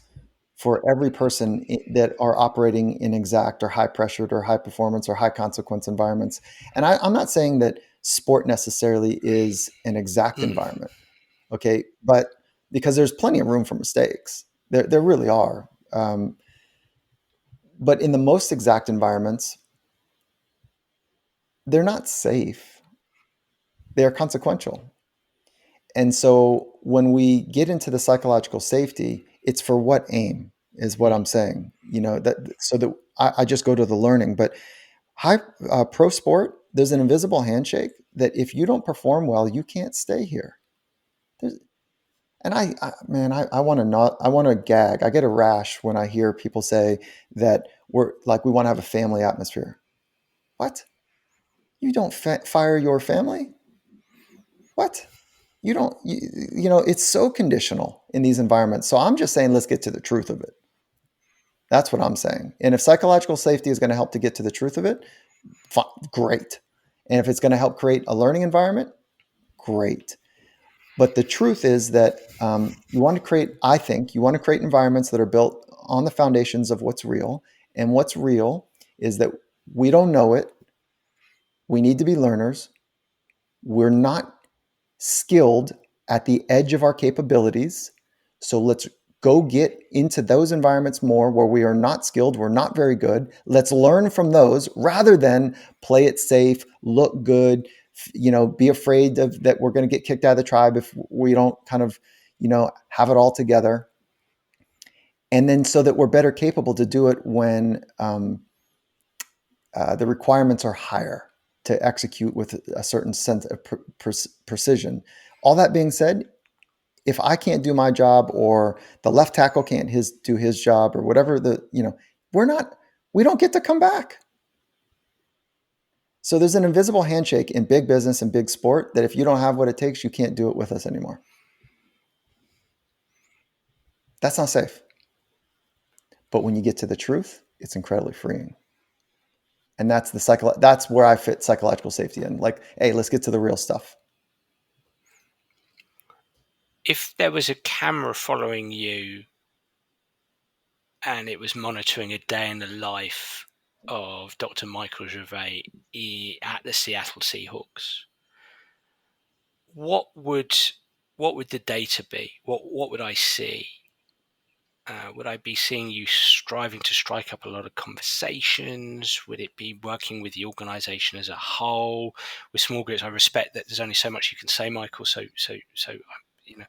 for every person that are operating in exact or high pressured or high performance or high consequence environments. And I'm not saying that sport necessarily is an exact Mm. environment, okay? But because there's plenty of room for mistakes, there really are. But in the most exact environments, they're not safe. They are consequential. And so when we get into the psychological safety, it's for what aim is what Mm. I'm saying. That so that I just go to the learning. But high pro sport, there's an invisible handshake that if you don't perform well, you can't stay here. There's, and man, I want to not, I want to gag. I get a rash when I hear people say that we're like we want to have a family atmosphere. What? You don't fire your family? What? You don't, it's so conditional in these environments. So I'm just saying, let's get to the truth of it. That's what I'm saying. And if psychological safety is going to help to get to the truth of it, fine, great. And if it's going to help create a learning environment, great. But the truth is that you want to create, I think, you want to create environments that are built on the foundations of what's real. And what's real is that we don't know it. We need to be learners. We're not skilled at the edge of our capabilities. So let's go get into those environments more where we are not skilled, we're not very good. Let's learn from those rather than play it safe, look good, be afraid of that we're going to get kicked out of the tribe if we don't kind of, have it all together. And then so that we're better capable to do it when the requirements are higher to execute with a certain sense of precision. All that being said, if I can't do my job or the left tackle can't do his job or whatever we're not, we don't get to come back. So there's an invisible handshake in big business and big sport that if you don't have what it takes, you can't do it with us anymore. That's not safe. But when you get to the truth, it's incredibly freeing. And that's that's where I fit psychological safety in. Like, hey, let's get to the real stuff. If there was a camera following you and it was monitoring a day in the life of Dr. Michael Gervais at the Seattle Seahawks, what would the data be? What would I see? Would I be seeing you striving to strike up a lot of conversations? Would it be working with the organization as a whole, with small groups? I respect that there's only so much you can say, Michael. So you know,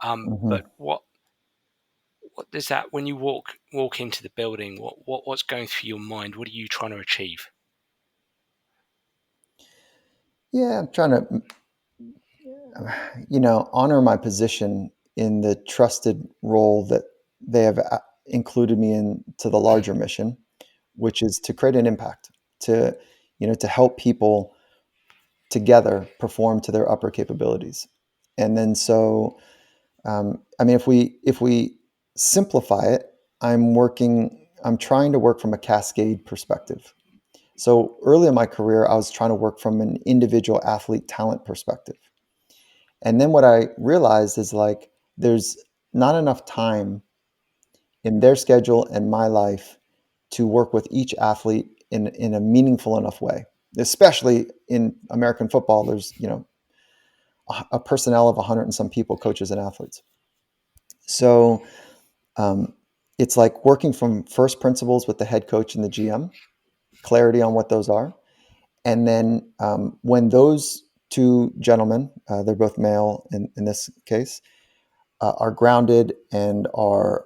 Mm-hmm. but what does that, when you walk into the building? What's going through your mind? What are you trying to achieve? Yeah, I'm trying to, honor my position in the trusted role that they have included me in to the larger mission, which is to create an impact, to, to help people together perform to their upper capabilities. And then so, if we simplify it, I'm trying to work from a cascade perspective. So early in my career, I was trying to work from an individual athlete talent perspective. And then what I realized is like there's not enough time in their schedule and my life to work with each athlete in a meaningful enough way. Especially in American football, there's a personnel of 100 and some people, coaches and athletes. So um, it's like working from first principles with the head coach and the GM, clarity on what those are. And then when those two gentlemen, they're both male in this case, are grounded and are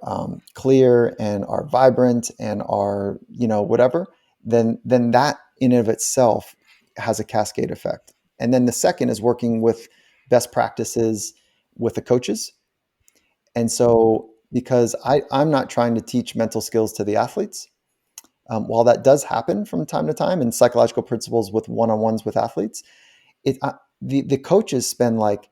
clear and are vibrant and are whatever, then that in and of itself has a cascade effect. And then the second is working with best practices with the coaches. And so because I'm not trying to teach mental skills to the athletes, while that does happen from time to time in psychological principles with one-on-ones with athletes, the coaches spend like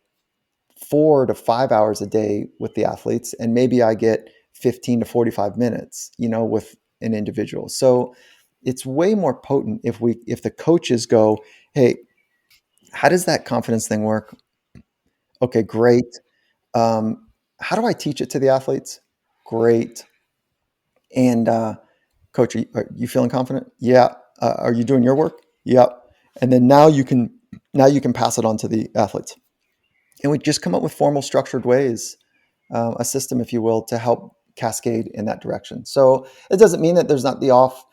4 to 5 hours a day with the athletes, and maybe I get 15 to 45 minutes, with an individual. So it's way more potent if the coaches go, hey, how does that confidence thing work? Okay, great. How do I teach it to the athletes? Great. And coach, are you feeling confident? Yeah. Are you doing your work? Yep. And then now you can pass it on to the athletes. And we just come up with formal, structured ways, a system, if you will, to help cascade in that direction. So it doesn't mean that there's not the off,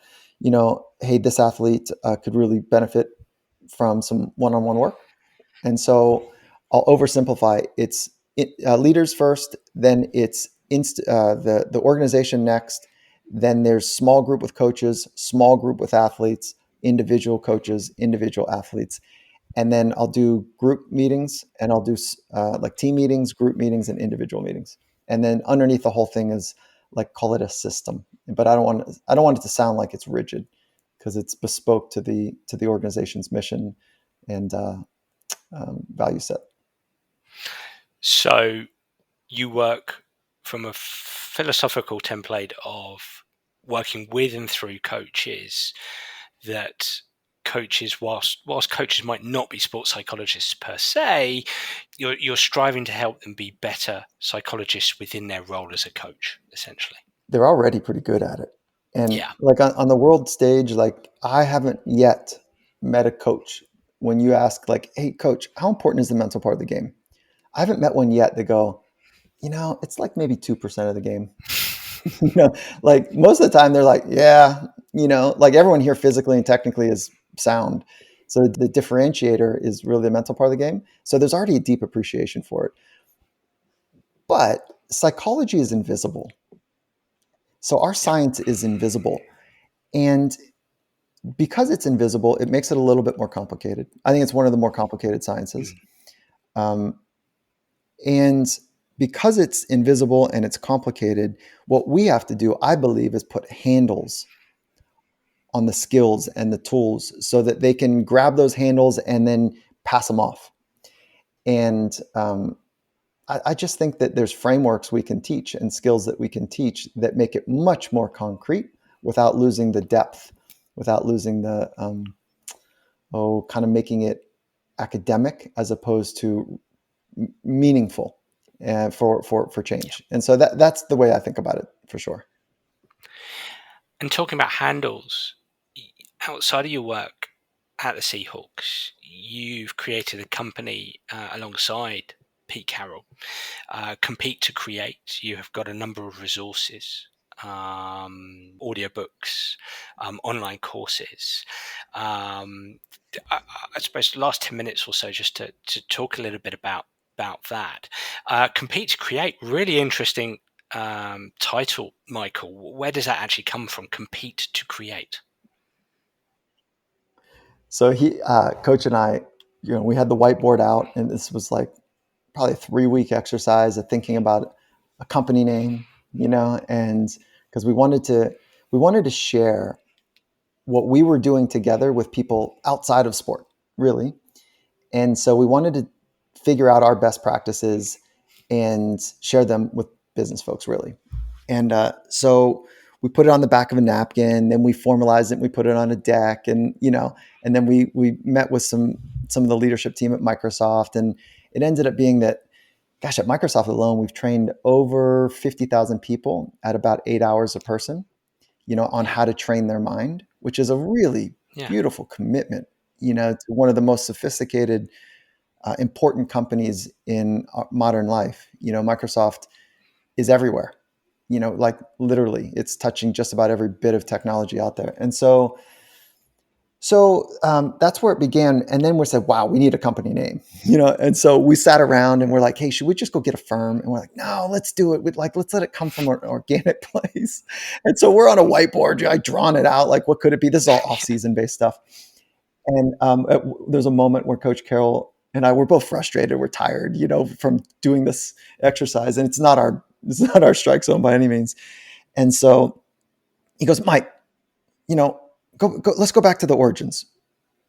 hey, this athlete could really benefit from some one-on-one work. And so I'll oversimplify. It's leaders first, then it's the organization next, then there's small group with coaches, small group with athletes, individual coaches, individual athletes, and then I'll do group meetings, and I'll do like team meetings, group meetings, and individual meetings. And then underneath the whole thing is like, call it a system, but I don't want it to sound like it's rigid, because it's bespoke to the organization's mission and value set. So you work from a philosophical template of working with and through coaches, that coaches, whilst coaches might not be sports psychologists per se, you're striving to help them be better psychologists within their role as a coach, essentially. They're already pretty good at it. And Yeah. like on the world stage, like I haven't yet met a coach. When you ask like, hey coach, how important is the mental part of the game? I haven't met one yet that go, it's like maybe 2% of the game. Like most of the time they're like, yeah, like everyone here physically and technically is sound. So the differentiator is really the mental part of the game. So there's already a deep appreciation for it. But psychology is invisible. So our Yeah. science is invisible. And because it's invisible, it makes it a little bit more complicated. I think it's one of the more complicated sciences. Mm. Um, and because it's invisible and it's complicated, what we have to do, I believe, is put handles on the skills and the tools so that they can grab those handles and then pass them off. And I just think that there's frameworks we can teach and skills that we can teach that make it much more concrete without losing the depth, without losing the, kind of making it academic as opposed to meaningful for change. And so that's the way I think about it, for sure. And talking about handles, outside of your work at the Seahawks, you've created a company alongside Pete Carroll, Compete to Create. You have got a number of resources, audiobooks, online courses. I suppose the last 10 minutes or so just to talk a little bit about that. Compete to Create, really interesting title, Michael. Where does that actually come from? Compete to Create. So Coach and I, we had the whiteboard out, and this was like probably a 3-week exercise of thinking about a company name, and because we wanted to share what we were doing together with people outside of sport, really. And so we wanted to figure out our best practices and share them with business folks, really. And so we put it on the back of a napkin, then we formalized it, and we put it on a deck, and then we met with some of the leadership team at Microsoft, and it ended up being that, gosh, at Microsoft alone, we've trained over 50,000 people at about 8 hours a person, on how to train their mind, which is a really beautiful commitment, to one of the most sophisticated, important companies in modern life. Microsoft is everywhere, like literally it's touching just about every bit of technology out there. And so that's where it began. And then we said, wow, we need a company name, and so we sat around and we're like, hey, should we just go get a firm? And we're like, no, let's do it with let's let it come from an organic place. And so we're on a whiteboard, I drawn it out, like, what could it be? This is all off-season based stuff. And there's a moment where Coach Carroll and I were both frustrated. We're tired, from doing this exercise, and it's not our strike zone by any means. And so he goes, Mike, go, let's go back to the origins.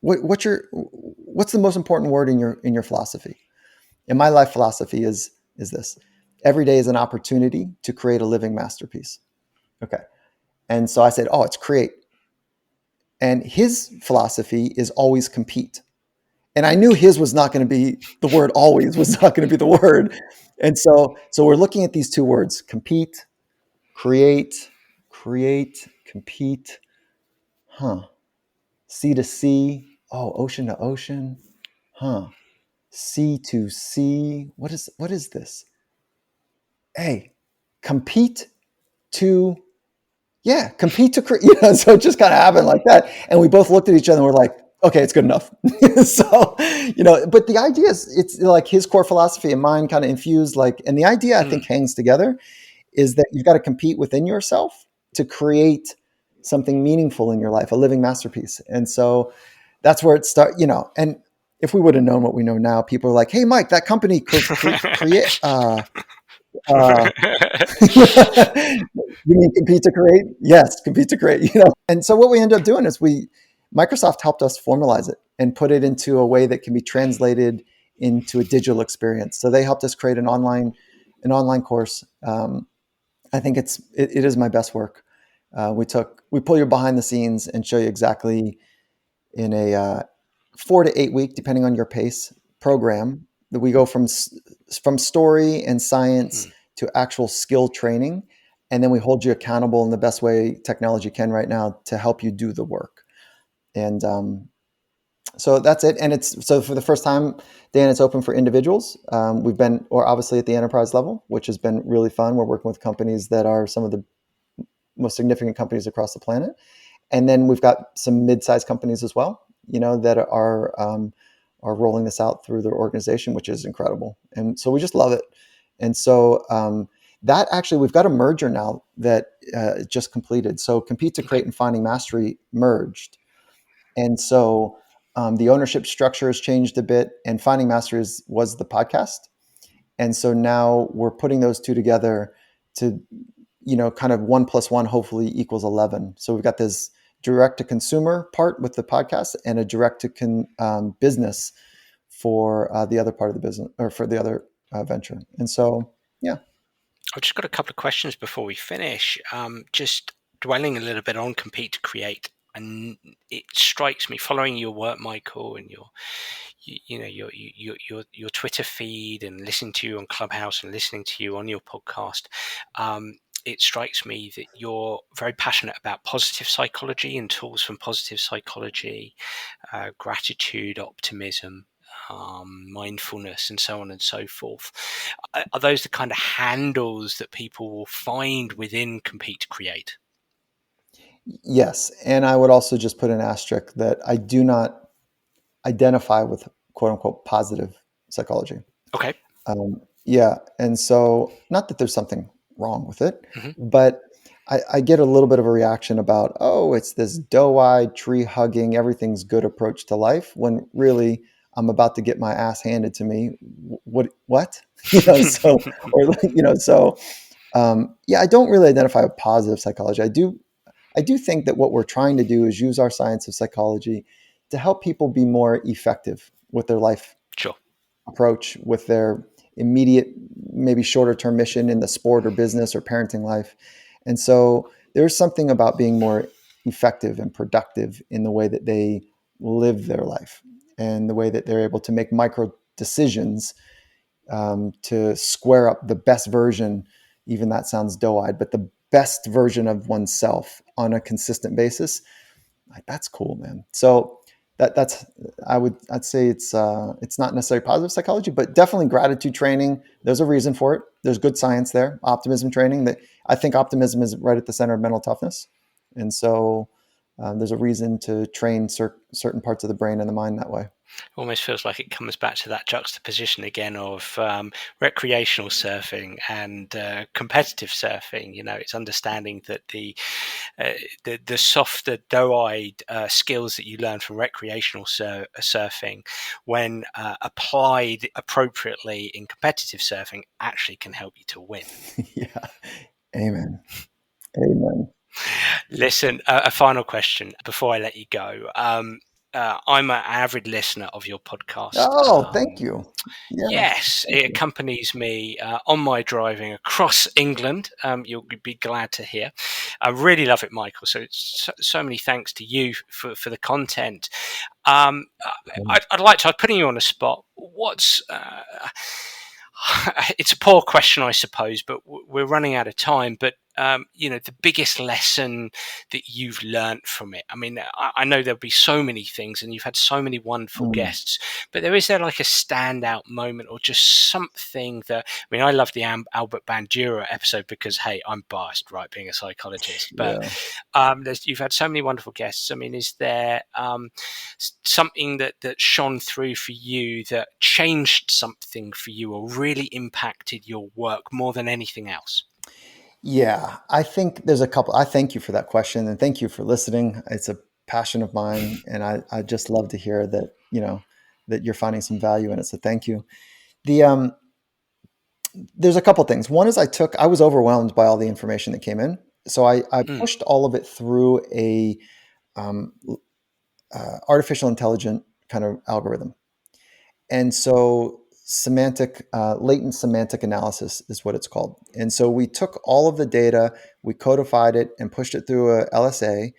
What's the most important word in your philosophy? And my life philosophy is this: every day is an opportunity to create a living masterpiece. Okay. And so I said, oh, it's create. And his philosophy is always compete. And I knew his was not going to be the word, always was not going to be the word. And so we're looking at these two words: compete, create, compete. Sea to sea. Oh, ocean to ocean. Sea to sea. What is this? Hey, compete to create. So it just kind of happened like that. And we both looked at each other and we're like, okay, it's good enough. So, but the idea is, it's like his core philosophy and mine kind of infused, and the idea I think hangs together is that you've got to compete within yourself to create something meaningful in your life, a living masterpiece. And so that's where it starts, and if we would have known what we know now, people are like, hey, Mike, that company could create, you mean compete to create? Yes, compete to create, And so what we ended up doing is Microsoft helped us formalize it and put it into a way that can be translated into a digital experience. So they helped us create an online course. I think it is my best work. We pull you behind the scenes and show you exactly in a 4 to 8 week, depending on your pace, program that we go from story and science to actual skill training. And then we hold you accountable in the best way technology can right now to help you do the work. And so that's it. And so for the first time, Dan, it's open for individuals. We've been, or obviously at the enterprise level, which has been really fun. We're working with companies that are some of the most significant companies across the planet. And then we've got some mid-sized companies as well, that are rolling this out through their organization, which is incredible. And so we just love it. And so that actually, we've got a merger now that just completed. So Compete to Create and Finding Mastery merged. And so the ownership structure has changed a bit, and Finding Mastery was the podcast. And so now we're putting those two together to, kind of 1 + 1 hopefully equals 11. So we've got this direct to consumer part with the podcast and a direct to business for the other part of the business or for the other venture. And so, yeah. I've just got a couple of questions before we finish. Just dwelling a little bit on Compete to Create, and it strikes me following your work, Michael, and your Twitter feed, and listening to you on Clubhouse and listening to you on your podcast. It strikes me that you're very passionate about positive psychology and tools from positive psychology, gratitude, optimism, mindfulness, and so on and so forth. Are those the kind of handles that people will find within Compete to Create? Yes. And I would also just put an asterisk that I do not identify with quote unquote positive psychology. Okay. Yeah. And so, not that there's something wrong with it, Mm-hmm. but I get a little bit of a reaction about, oh, it's this doe-eyed, tree hugging, everything's good approach to life, when really I'm about to get my ass handed to me. What? So, or, yeah, I don't really identify with positive psychology. I do think that what we're trying to do is use our science of psychology to help people be more effective with their life Sure. approach, with their immediate, maybe shorter term mission in the sport or business or parenting life. And so there's something about being more effective and productive in the way that they live their life and the way that they're able to make micro decisions to square up the best version, even that sounds doe-eyed, but the best version of oneself on a consistent basis. Like, that's cool, man. So that's I'd say it's not necessarily positive psychology, but definitely gratitude training. There's a reason for it. There's good science there. Optimism training. That I think optimism is right at the center of mental toughness, and so there's a reason to train certain parts of the brain and the mind that way. Almost feels like it comes back to that juxtaposition again of recreational surfing and competitive surfing. It's understanding that the softer, doe-eyed skills that you learn from recreational surfing, when applied appropriately in competitive surfing, actually can help you to win. Yeah. Amen. Amen. Listen, a final question before I let you go. I'm an avid listener of your podcast. Oh, thank you. Yeah. Yes, Thank it you. accompanies me on my driving across England. You'll be glad to hear. I really love it, Michael. So many thanks to you for the content. Um, I'd like to. I'm putting you on the spot. What's it's a poor question, I suppose, but we're running out of time. But the biggest lesson that you've learned from it. I mean, I know there'll be so many things, and you've had so many wonderful Mm, guests. But is there like a standout moment, or just something that? I mean, I love the Albert Bandura episode because, hey, I'm biased, right, being a psychologist. But yeah. you've had so many wonderful guests. I mean, is there something that shone through for you, that changed something for you, or really impacted your work more than anything else? Yeah. I think there's a couple. I thank you for that question and thank you for listening. It's a passion of mine. And I just love to hear that, that you're finding some value in it. So thank you. The, there's a couple things. One is I was overwhelmed by all the information that came in. So I Mm, pushed all of it through a um, artificial intelligent kind of algorithm. And so latent semantic analysis is what it's called. And so we took all of the data, we codified it and pushed it through a LSA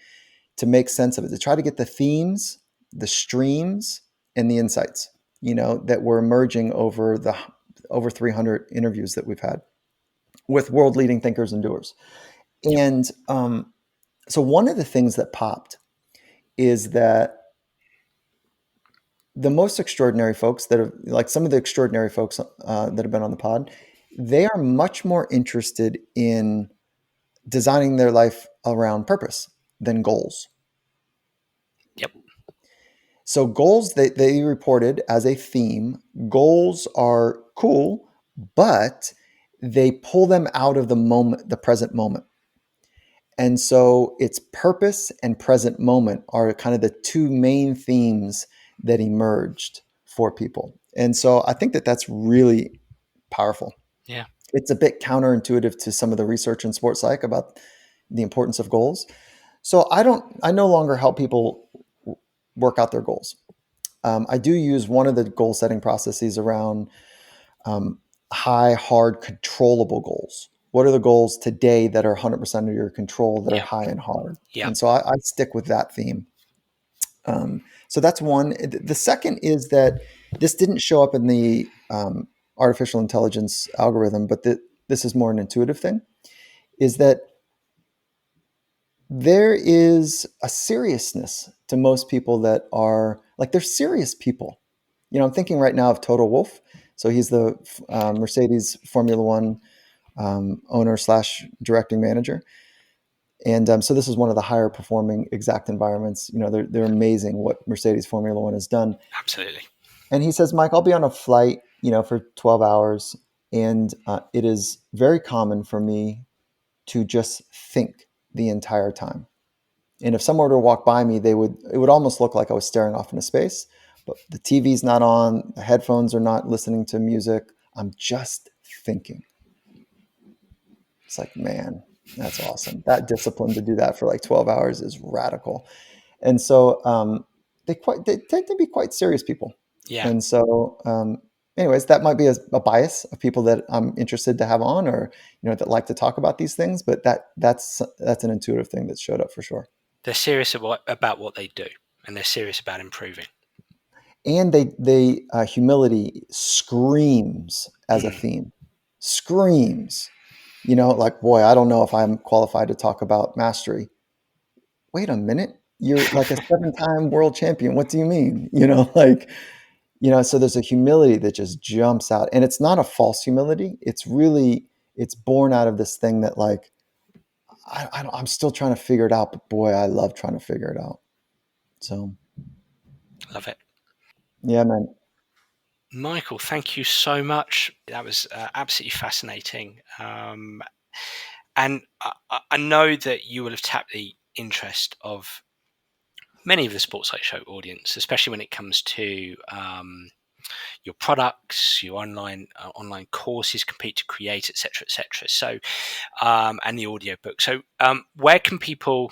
to make sense of it, to try to get the themes, the streams, and the insights, that were emerging over 300 interviews that we've had with world leading thinkers and doers. yep. And so one of the things that popped is that the most extraordinary folks that have, like some of the extraordinary folks that have been on the pod, they are much more interested in designing their life around purpose than goals. Yep. So goals, they reported as a theme, goals are cool, but they pull them out of the moment, the present moment. And so it's purpose and present moment are kind of the two main themes that emerged for people. And so I think that that's really powerful. Yeah. It's a bit counterintuitive to some of the research in sports psych about the importance of goals. So I no longer help people work out their goals. I do use one of the goal setting processes around um, high, hard, controllable goals. What are the goals today that are 100% of your control that are Yeah. high and hard? Yeah. And so I stick with that theme. So that's one. The second is that this didn't show up in the artificial intelligence algorithm, but this is more an intuitive thing, is that there is a seriousness to most people that are like, they're serious people. I'm thinking right now of Toto Wolff. So he's the Mercedes Formula One owner slash directing manager. And so this is one of the higher performing exact environments. They're amazing what Mercedes Formula One has done. Absolutely. And he says, Mike, I'll be on a flight, for 12 hours. And it is very common for me to just think the entire time. And if someone were to walk by me, it would almost look like I was staring off into space. But the TV's not on, the headphones are not listening to music. I'm just thinking. It's like, man, that's awesome. That discipline to do that for like 12 hours is radical. And so they tend to be quite serious people. Yeah. And so, anyways, that might be a bias of people that I'm interested to have on, or that like to talk about these things. But that's an intuitive thing that showed up for sure. They're serious about what they do, and they're serious about improving. And they humility screams as a theme. Screams. Like, boy, I don't know if I'm qualified to talk about mastery. Wait a minute. You're like a 7-time world champion. What do you mean? So there's a humility that just jumps out, and it's not a false humility. It's born out of this thing that, like, I'm still trying to figure it out, but boy, I love trying to figure it out. So Love it. yeah, man. Michael, thank you so much. That was absolutely fascinating. And I know that you will have tapped the interest of many of the Sports Psych Show audience, especially when it comes to your products, your online courses, Compete to Create, etc., etc. So, and the audiobook. So, where can people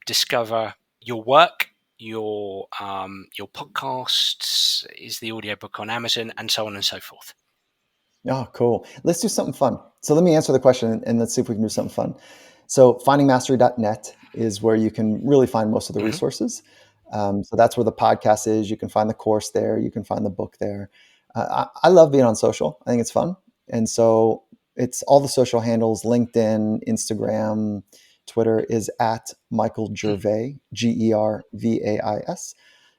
discover your work, your podcasts? Is the audiobook on Amazon, and so on and so forth? Oh, cool. Let's do something fun. So let me answer the question, and let's see if we can do something fun. So findingmastery.net is where you can really find most of the resources. So that's where the podcast is. You can find the course there. You can find the book there. I love being on social. I think it's fun. And so it's all the social handles: LinkedIn, Instagram, Twitter is at Michael Gervais, Gervais.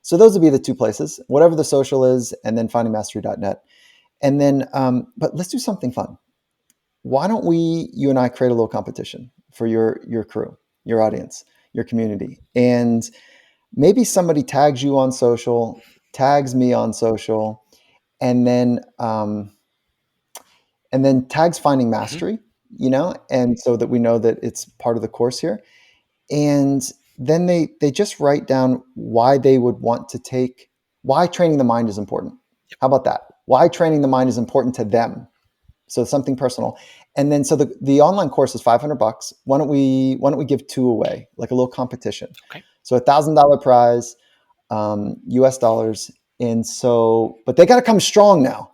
So those would be the two places, whatever the social is, and then findingmastery.net. And then, but let's do something fun. Why don't you and I create a little competition for your crew, your audience, your community, and maybe somebody tags you on social, tags me on social, and then tags Finding Mastery, and so that we know that it's part of the course here. And then they just write down why they would want to why training the mind is important. How about that? Why training the mind is important to them. So something personal. And then, so the online course is $500. Why don't we give 2 away, like a little competition? Okay. So $1,000 prize, US dollars. And so, but they got to come strong now,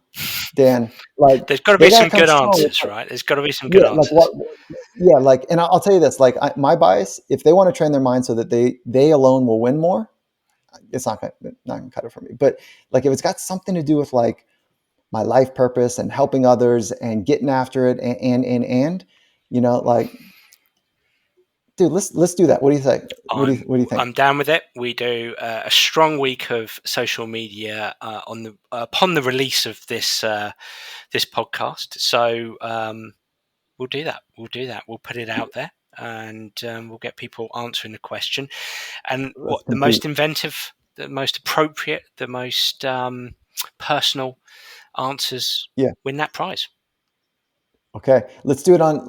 Dan. Like, there's got to they be got to some come good strong. answers, right? There's got to be some good Yeah, like answers. what? Yeah, like, and I'll tell you this: like, my bias, if they want to train their mind so that they alone will win more, it's not gonna cut it for me. But like, if it's got something to do with like my life purpose and helping others and getting after it, and like, dude, let's do that. What do you think? What do you think? I'm down with it. We do a strong week of social media upon the release of this podcast. So we'll do that. We'll put it out there, and we'll get people answering the question. And Let's what the compete. most inventive, the most appropriate, the most personal answers Yeah. win that prize. Okay. Let's do it on.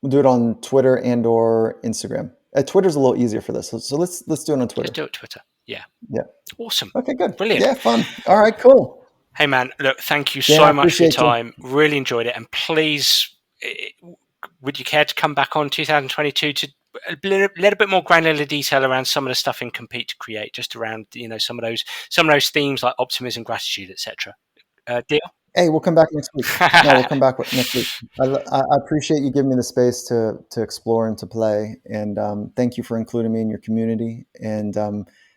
We'll do it on Twitter and or Instagram. Twitter's a little easier for this, so let's do it on Twitter. Let's do it Twitter. Yeah. Yeah. Awesome. Okay. Good. Brilliant. Yeah. Fun. All right. Cool. Hey man, look, thank you Dan, I so much for your appreciate you. time. Really enjoyed it, and please, would you care to come back on 2022 to a little bit more granular detail around some of the stuff in Compete to Create, just around some of those themes like optimism, gratitude, etc. Deal? Hey, we'll come back next week. No, we'll come back next week. I appreciate you giving me the space to explore and to play, and thank you for including me in your community. And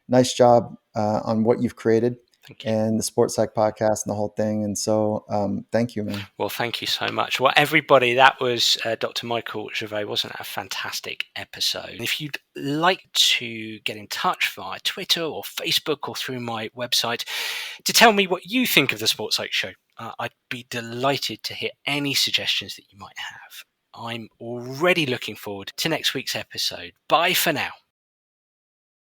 nice job on what you've created Thank you. and the Sports Psych podcast and the whole thing. And so, thank you, man. Well, thank you so much. Well, everybody, that was Dr. Michael Gervais. Wasn't that a fantastic episode? And if you'd like to get in touch via Twitter or Facebook or through my website to tell me what you think of the Sports Psych Show, I'd be delighted to hear any suggestions that you might have. I'm already looking forward to next week's episode. Bye for now.